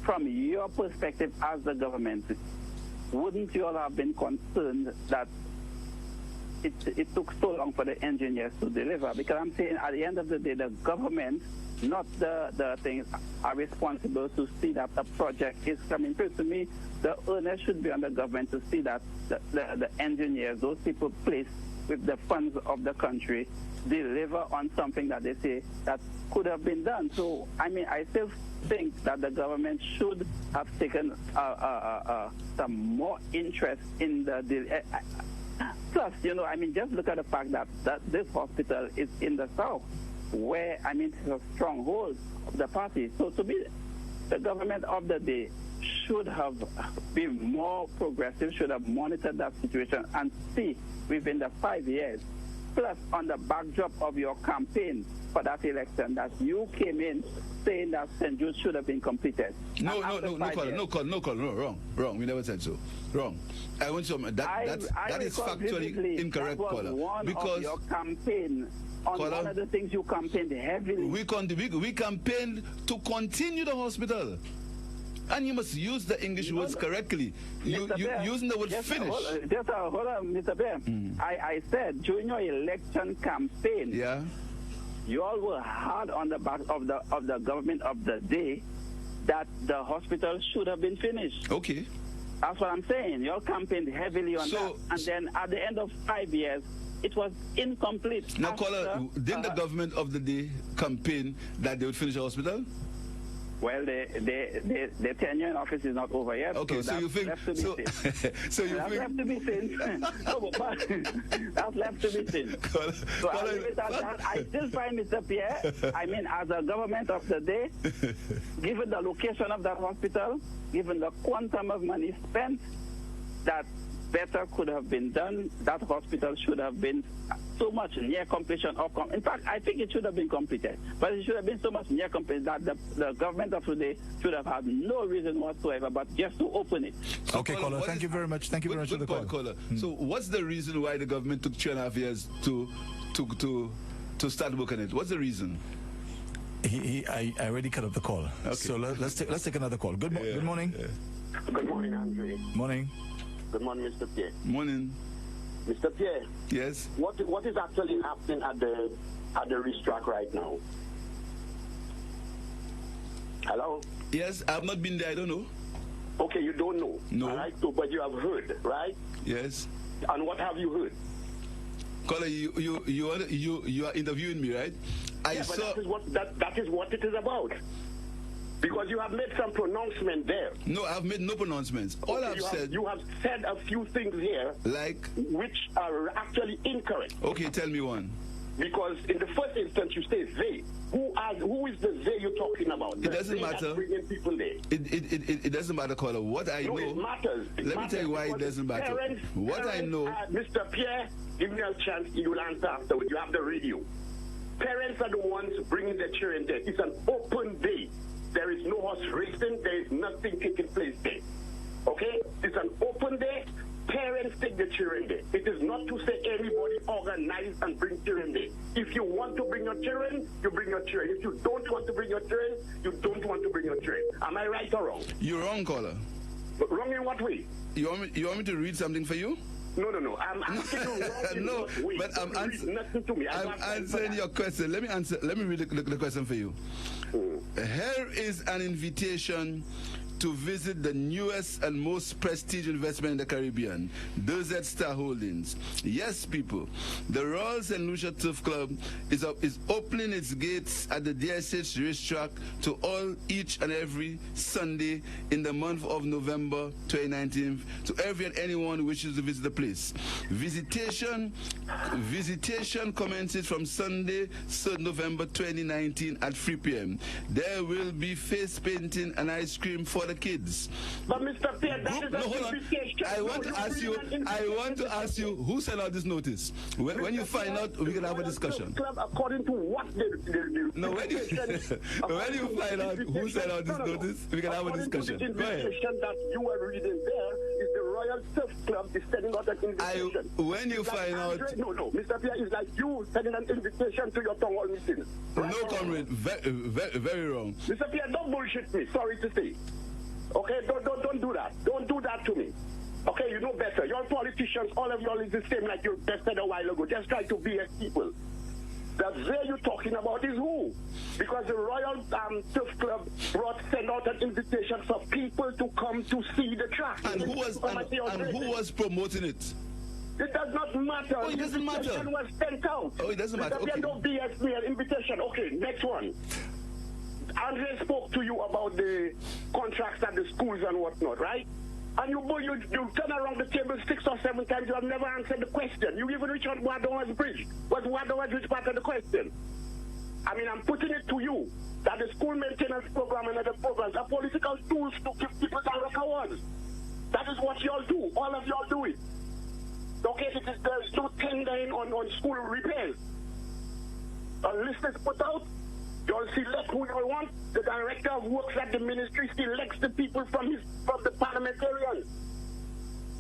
from your perspective as the government, wouldn't you all have been concerned that it took so long for the engineers to deliver? Because I'm saying at the end of the day, the government, not the things, are responsible to see that the project is coming through. To me, the onus should be on the government to see that the engineers, those people placed with the funds of the country, deliver on something that they say that could have been done. So, I mean, I still think that the government should have taken some more interest in the... Plus, you know, I mean, just look at the fact that this hospital is in the south, where, I mean, it's a stronghold of the party. So to me, the government of the day should have been more progressive, should have monitored that situation and see within the 5 years, plus on the backdrop of your campaign for that election, that you came in saying that St. Jude should have been completed. No, wrong. We never said so. Wrong. I want to that is factually incorrect, caller. Because your campaign on caller, one of the things you campaigned heavily. We campaigned to continue the hospital. And you must use the English words correctly. Using the word finish. Hold on, Mr. Pierre. I said during your election campaign, you all were hard on the back of the government of the day that the hospital should have been finished. Okay. That's what I'm saying. You all campaigned heavily on that. And then at the end of 5 years, it was incomplete. Now, caller, didn't the government of the day campaign that they would finish the hospital? Well, the tenure in office is not over yet. Okay, so you think... Left to be seen. That's left to be seen. That's left to be seen. So I still find, Mr. Pierre, I mean, as a government of the day, given the location of that hospital, given the quantum of money spent, that better could have been done. That hospital should have been so much near completion. In fact, I think it should have been completed. But it should have been so much near completion that the government of today should have had no reason whatsoever but just to open it. So okay, caller, thank you very much. Thank you very much for the call. Caller. So what's the reason why the government took 2.5 years to start working it? What's the reason? I already cut off the call. Okay. So let's take another call. Good morning. Good morning, Andre. Morning. Good morning, Mr. Pierre. Morning. Mr. Pierre. Yes. What is actually happening at the racetrack right now? Hello? Yes, I've not been there, I don't know. Okay, you don't know. No. All right, so, but you have heard, right? Yes. And what have you heard? Caller, you are interviewing me, right? But that is what it is about. Because you have made some pronouncement there. No, I've made no pronouncements. All I've said... You have said a few things here... Like? Which are actually incorrect. Okay, tell me one. Because in the first instance, you say they. Who is the they you're talking about? It doesn't matter. Bringing people there. It doesn't matter, caller. What I know... it matters. Let me tell you why it doesn't matter. What I know... Mr. Pierre, give me a chance. You will answer afterwards. You have the radio. Parents are the ones bringing their children there. It's an open day. There is no horse racing. There is nothing taking place there. Okay? It's an open day. parents take the children there. It is not to say anybody organize and bring children there. If you want to bring your children, you bring your children. If you don't want to bring your children, you don't want to bring your children. Am I right or wrong? You're wrong, caller. But wrong in what way? You want me to read something for you? No. I'm asking you wrong. No, but I'm answering your question. Let me read the question for you. Here is an invitation to visit the newest and most prestige investment in the Caribbean, Desert Star Holdings. Yes, people, the Royal St. Lucia Turf Club is opening its gates at the DSH racetrack to all each and every Sunday in the month of November 2019 to every and anyone who wishes to visit the place. Visitation commences from Sunday, 3rd November 2019 at 3 p.m. There will be face painting and ice cream for the kids. But Mr. Pierre, that is an invitation. I want to ask you who sent out this notice. When you find out, we can have a discussion. Club, according to what they no, when you find out who sent out this notice, we can have a discussion. The invitation that you were reading there is the Royal Surf Club is sending out an invitation. When you find out, no, Mr. Pierre, is like you sending an invitation to your town hall meeting. Right? No, comrade, very wrong. Mr. Pierre, don't bullshit me. Sorry to say. Okay, don't do that. Don't do that to me. Okay, you know better. You're politicians, all of y'all is the same like you just said a while ago. Just try to BS people. The they you're talking about is who? Because the Royal Surf Club sent out an invitation for people to come to see the track. And who was promoting it? It does not matter. Oh, it doesn't matter. The invitation was sent out. Oh, it doesn't matter. Okay. Don't BS me an invitation. Okay, next one. Andre spoke to you about the contracts at the schools and whatnot, right? And you turn around the table 6 or 7 times, you have never answered the question. You even reach on Wadowa's bridge. But Wadowa's bridge part of the question. I mean, I'm putting it to you that the school maintenance program and other programs are political tools to give people direct awards. That is what y'all do. All of y'all do it. Okay, there's no tendering on school repairs. A list is put out. You'll select who you want. The director of works at the ministry selects the people from the parliamentarians.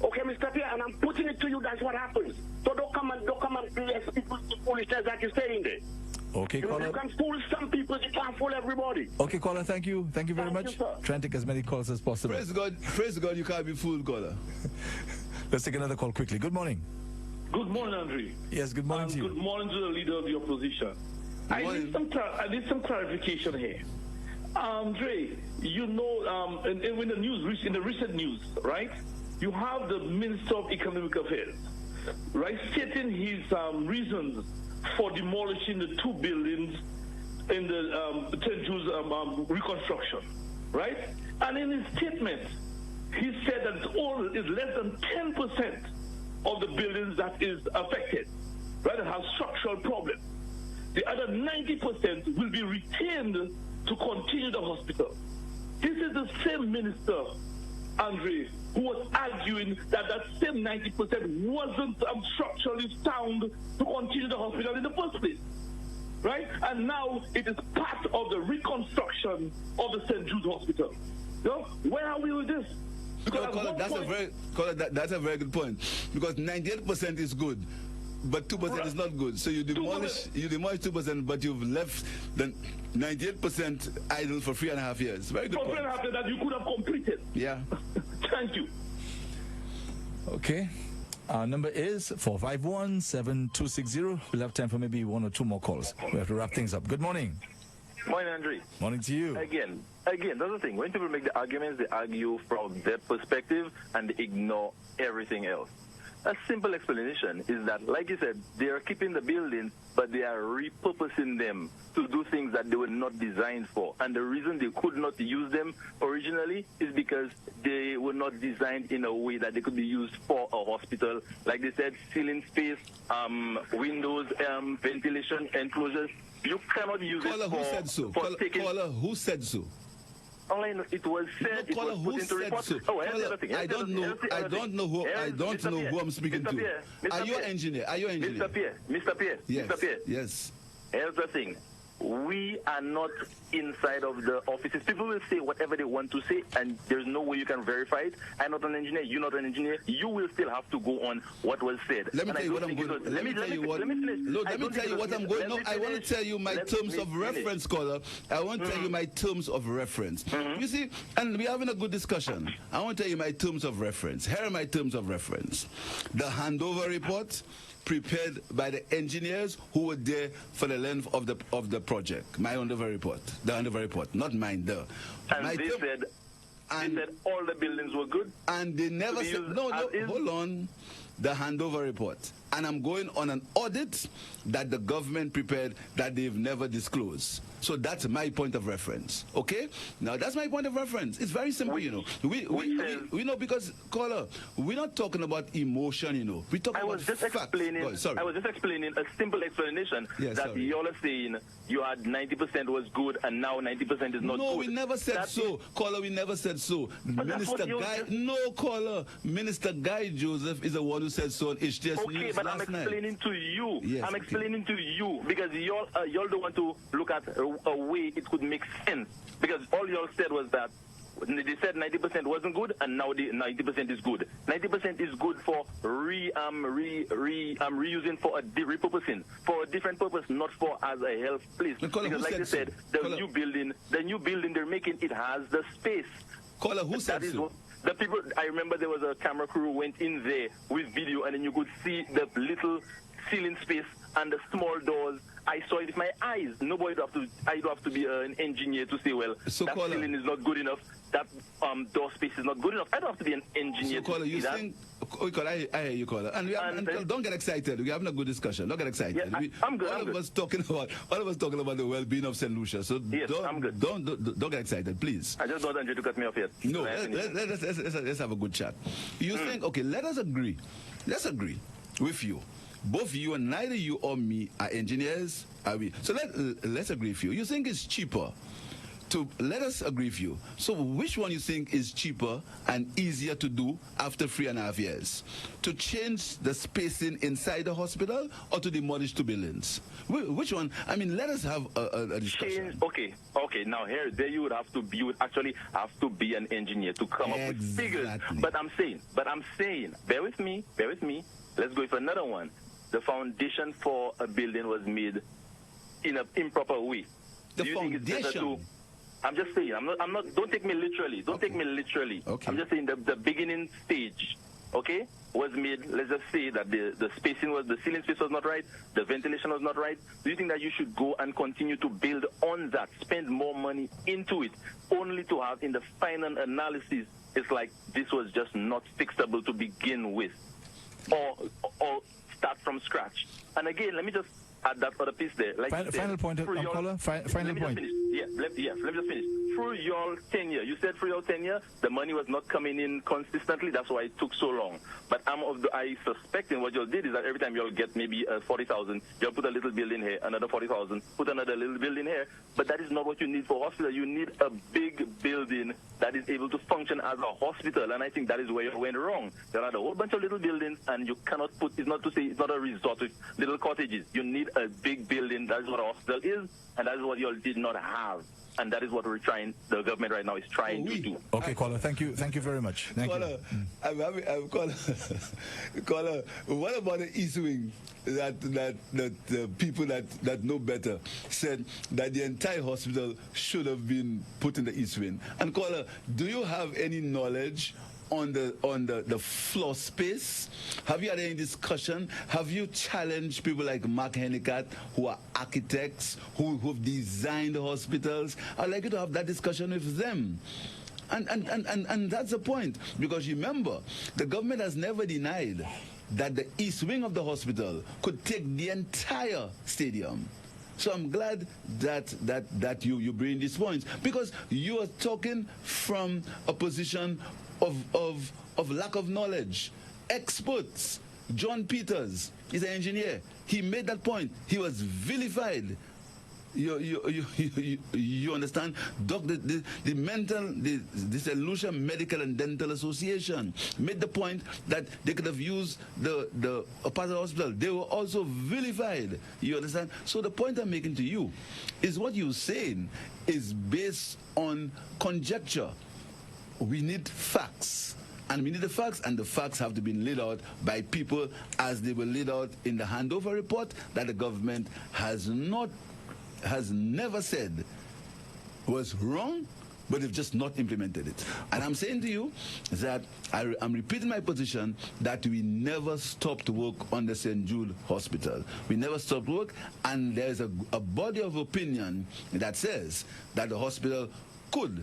Okay, Mr. Pierre, and I'm putting it to you, that's what happens. So don't come and BS people to foolishness that you're saying there. Okay, caller. You can fool some people, you can't fool everybody. Okay, caller, thank you. Thank you very much. Try and take as many calls as possible. Praise God, you can't be fooled, caller. Let's take another call quickly. Good morning. Good morning, Andre. Yes, good morning to you. Good morning to the leader of the opposition. I need some clarification here. Andre, you know, in the news, in the recent news, right, you have the Minister of Economic Affairs, right, stating his reasons for demolishing the 2 buildings in the St. Jude's reconstruction, right? And in his statement, he said that it's less than 10% of the buildings that is affected, right, that have structural problems. The other 90% will be retained to continue the hospital. This is the same minister, Andre, who was arguing that same 90% wasn't structurally sound to continue the hospital in the first place, right? And now it is part of the reconstruction of the St. Jude Hospital. You know, where are we with this? Because that's a very good point. Because 98% is good. But 2% is not good. So you demolish 2%, but you've left the 98% idle for 3.5 years. Very good. For 3.5 years that you could have completed. Yeah. Thank you. Okay. Our number is 451-7260. We'll have time for maybe 1 or 2 more calls. We have to wrap things up. Good morning. Morning, Andre. Morning to you. Again, that's the thing. When people make the arguments, they argue from their perspective and they ignore everything else. A simple explanation is that, like you said, they are keeping the buildings, but they are repurposing them to do things that they were not designed for. And the reason they could not use them originally is because they were not designed in a way that they could be used for a hospital. Like they said, ceiling space, windows, ventilation, enclosures. You cannot use it for taking... Caller, who said so? It was said. It was put into report. I don't know who I'm speaking to. Are you an engineer? Mr. Pierre. Yes. Here's the thing. we are not inside of the offices. People will say whatever they want to say, and there's no way you can verify it. I'm not an engineer. You're not an engineer. You will still have to go on what was said. Let me tell you what I'm going. Let me tell you what. No, let me tell you what I'm going. No, I want to tell you my terms of reference, caller. I want to tell you my terms of reference. You see, and we're having a good discussion. I want to tell you my terms of reference. Here are my terms of reference. The handover report prepared by the engineers who were there for the length of the project. My handover report, the handover report, not mine. And they said all the buildings were good. And they never said no. Hold on. The handover report, and I'm going on an audit that the government prepared that they've never disclosed. So that's my point of reference. Okay? Now that's my point of reference. It's very simple, you know. We know, because caller, we're not talking about emotion, you know. We're talking about facts. I was just explaining a simple explanation that y'all are saying you had 90% was good and now 90% is not good. No, we never said so. Caller, we never said so. Minister Guy Joseph is the one who said so on HTS News but I'm explaining to you. Yes, I'm explaining to you because y'all don't want to look at a way it could make sense. Because all y'all said was that they said 90% wasn't good, and now the 90% is good. 90% is good for reusing for repurposing for a different purpose, not for as a health place. Because like they said, the new building they're making, it has the space. Caller, who said so? The people, I remember there was a camera crew went in there with video, and then you could see the little ceiling space and the small doors. I saw it with my eyes. Nobody I don't have to be an engineer to say, well, so that ceiling is not good enough. That door space is not good enough. I don't have to be an engineer to see that. I hear you, caller. And don't get excited. We're having a good discussion. Don't get excited. Yeah, I'm good. All of us talking about the well-being of St. Lucia. So yes, I'm good. Don't get excited, please. I just don't want you to cut me off yet. No, let's have a good chat. You think, okay, let us agree. Let's agree with you. Both you and neither you or me are engineers, are we? So let's agree with you. You think it's cheaper to let us agree with you. So which one you think is cheaper and easier to do after 3.5 years? To change the spacing inside the hospital or to demolish 2 buildings? Which one? I mean, let us have a discussion. Okay. Now there you would actually have to be an engineer to come up with figures. But I'm saying, bear with me. Let's go with another one. The foundation for a building was made in an improper way. The foundation? I'm just saying, I'm not, don't take me literally. Take me literally. Okay. I'm just saying the beginning stage, okay, was made, let's just say that the ceiling space was not right, the ventilation was not right. Do you think that you should go and continue to build on that, spend more money into it, only to have in the final analysis, it's like this was just not fixable to begin with, or start from scratch? And again, let me just add that other piece there. Like final point, caller. Final point. Let me just finish. Through your tenure, you said through your tenure, the money was not coming in consistently. That's why it took so long. But I suspecting what you did is that every time you'll get maybe 40,000, you'll put a little building here, another 40,000, put another little building here. But that is not what you need for hospital. You need a big building that is able to function as a hospital. And I think that is where you went wrong. There are a whole bunch of little buildings, and you cannot put. It's not to say it's not a resort with little cottages. You need a big building. That is what a hospital is, and that is what you all did not have. And that is what the government right now is trying to do. Okay, caller, thank you very much. Caller, caller, what about the East Wing that the people that know better said that the entire hospital should have been put in the East Wing? And caller, do you have any knowledge on the floor space? Have you had any discussion? Have you challenged people like Mark Hennicat, who are architects, who've designed the hospitals? I'd like you to have that discussion with them. And that's the point, because remember, the government has never denied that the east wing of the hospital could take the entire stadium. So I'm glad that you bring these points, because you are talking from a position of lack of knowledge. Experts. John Peters is an engineer. He made that point. He was vilified You understand? The St. Lucia Medical and Dental Association made the point that they could have used the Opasa Hospital. They were also vilified. You understand? So the point I'm making to you is what you're saying is based on conjecture. We need facts. And we need the facts, and the facts have to be laid out by people as they were laid out in the handover report that the government has never said was wrong, but they've just not implemented it. And I'm saying to you that I'm repeating my position that we never stopped work on the St. Jude Hospital. We never stopped work, and there's a body of opinion that says that the hospital could,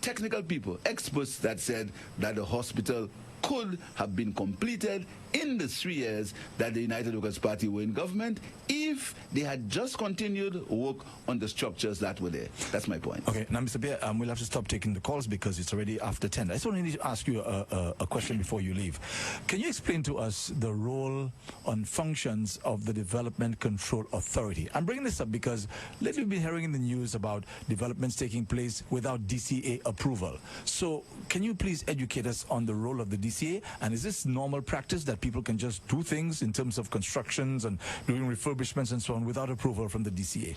technical people, experts that said that the hospital could have been completed in the 3 years that the United Workers' Party were in government if they had just continued work on the structures that were there. That's my point. Okay, now, Mr. Pierre, we'll have to stop taking the calls because it's already after 10. I just only need to ask you a question before you leave. Can you explain to us the role and functions of the Development Control Authority? I'm bringing this up because lately we've been hearing in the news about developments taking place without DCA approval. So can you please educate us on the role of the DCA? And is this normal practice that people can just do things in terms of constructions and doing refurbishments and so on without approval from the DCA?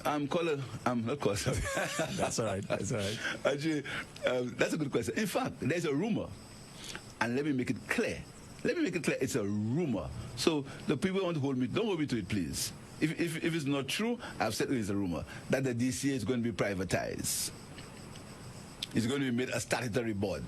I'm not caller, sorry. That's all right. That's all right. Actually, that's a good question. In fact, there's a rumor, and let me make it clear. It's a rumor. So the people who want to hold me, don't hold me to it, please. If it's not true, I've said it is a rumor that the DCA is going to be privatized. It's going to be made a statutory board.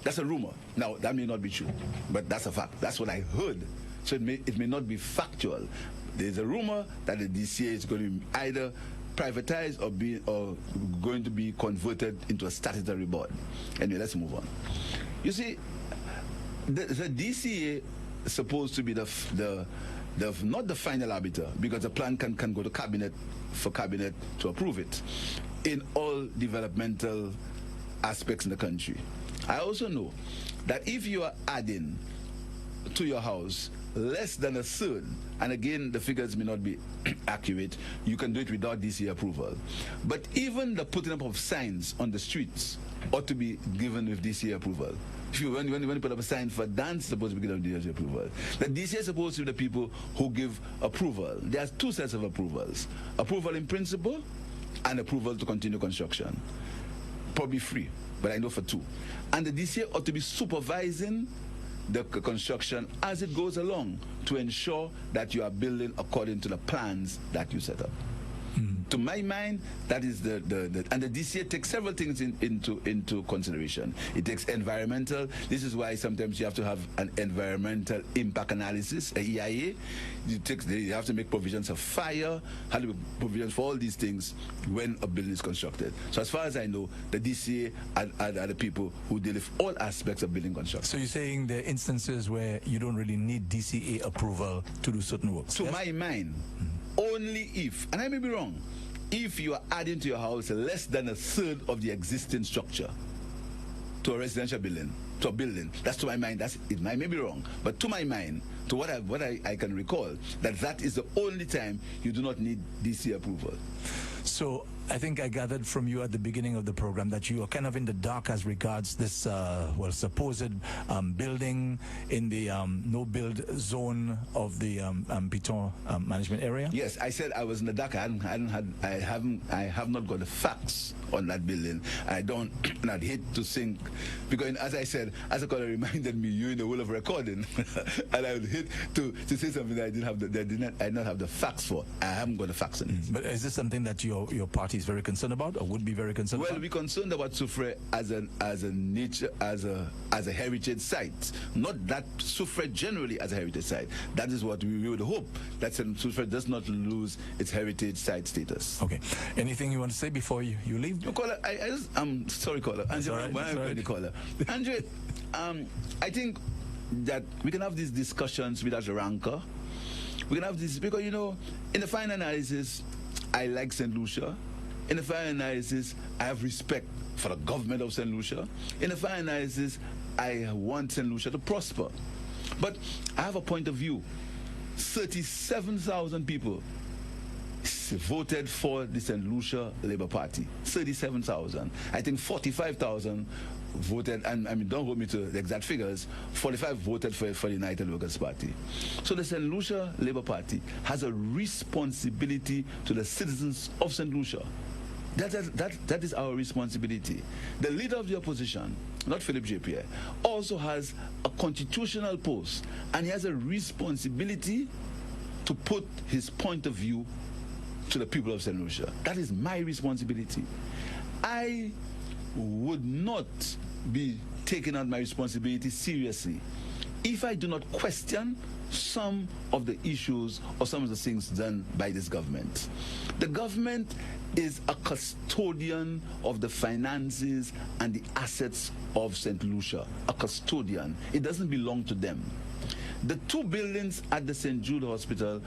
That's a rumor. Now, that may not be true, but that's a fact. That's what I heard. So it may not be factual. There's a rumor that the DCA is going to be either privatized or going to be converted into a statutory board. Anyway, let's move on. You see, the DCA is supposed to be not the final arbiter, because the plan can go to cabinet for cabinet to approve it in all developmental aspects in the country. I also know that if you are adding to your house less than a third, and again the figures may not be accurate, you can do it without DCA approval. But even the putting up of signs on the streets ought to be given with DCA approval. When you put up a sign for dance, it's supposed to be given DCA approval. The DCA is supposed to be the people who give approval. There's two sets of approvals: approval in principle and approval to continue construction. Probably free, but I know for two. And the DCA ought to be supervising the construction as it goes along to ensure that you are building according to the plans that you set up. To my mind, that is and the DCA takes several things into consideration. It takes environmental. This is why sometimes you have to have an environmental impact analysis, a EIA. You have to make provisions of fire, have to make provisions for all these things when a building is constructed. So as far as I know, the DCA are the people who deal with all aspects of building construction. So you're saying there are instances where you don't really need DCA approval to do certain works? To my mind, only if, and I may be wrong, if you are adding to your house less than a third of the existing structure to a residential building, to a building, that's to my mind, it may be wrong, but to my mind, to what I can recall, that is the only time you do not need DC approval. So I think I gathered from you at the beginning of the program that you are kind of in the dark as regards this supposed building in the no-build zone of the Piton management area. Yes, I said I was in the dark. I have not got the facts on that building. And I'd hate to think, because as I said, as a caller reminded me, you're in the world of recording, and I would hate to say something that I did not have the facts for. I haven't got the facts on it. But is this something that your party is very concerned about, or would be very concerned about? Well, we're concerned about Soufrière as a heritage site, not that Soufrière generally as a heritage site. That is what we would hope, that Soufrière does not lose its heritage site status. Okay. Anything you want to say before you leave? No, caller, I'm sorry, caller. Caller. Andre, I think that we can have these discussions without rancor. We can have this because, in the final analysis, I like St. Lucia. In the final analysis, I have respect for the government of St. Lucia. In the final analysis, I want St. Lucia to prosper. But I have a point of view. 37,000 people voted for the St. Lucia Labour Party, 37,000. I think 45,000 voted, and I mean, don't hold me to the exact figures, 45 voted for the United Workers' Party. So the St. Lucia Labour Party has a responsibility to the citizens of St. Lucia. That is our responsibility. The leader of the opposition, not Philip J. Pierre, also has a constitutional post, and he has a responsibility to put his point of view to the people of St. Lucia. That is my responsibility. I would not be taking on my responsibility seriously if I do not question some of the issues or some of the things done by this government. The government is a custodian of the finances and the assets of St. Lucia, a custodian. It doesn't belong to them. The 2 buildings at the St. Jude Hospital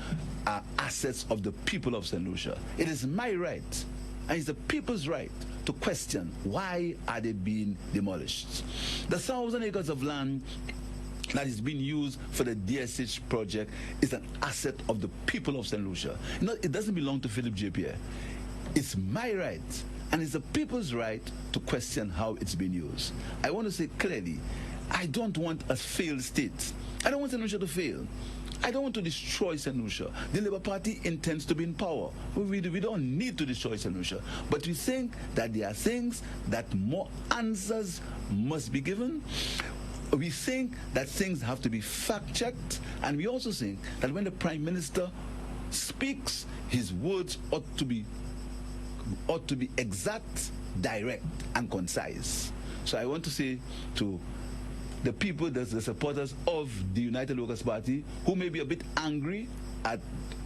are assets of the people of St. Lucia. It is my right, and it's the people's right, to question why are they being demolished. The 1,000 acres of land that is being used for the DSH project is an asset of the people of St. Lucia. No, it doesn't belong to Philip J. Pierre. It's my right, and it's the people's right to question how it's being used. I want to say clearly, I don't want a failed state. I don't want St. Lucia to fail. I don't want to destroy St. Lucia. The Labour Party intends to be in power. We don't need to destroy St. Lucia. But we think that there are things that more answers must be given. We think that things have to be fact-checked. And we also think that when the Prime Minister speaks, his words ought to be exact, direct, and concise. So I want to say to the people, the supporters of the United Workers' Party, who may be a bit angry at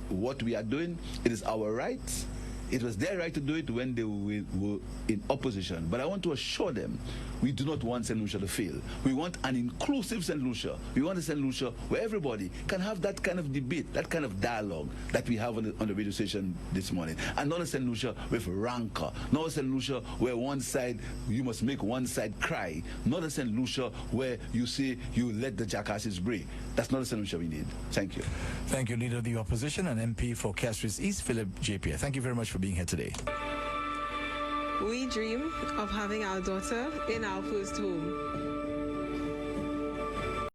what we are doing, it is our right. It was their right to do it when they were in opposition. But I want to assure them, we do not want St. Lucia to fail. We want an inclusive St. Lucia. We want a St. Lucia where everybody can have that kind of debate, that kind of dialogue that we have on the radio station this morning. And not a St. Lucia with rancor. Not a St. Lucia where one side, you must make one side cry. Not a St. Lucia where you say you let the jackasses break. That's not a St. Lucia we need. Thank you. Thank you, Leader of the Opposition and MP for Castries East, Philip J. Pierre. Thank you very much for being here today. We dream of having our daughter in our first home.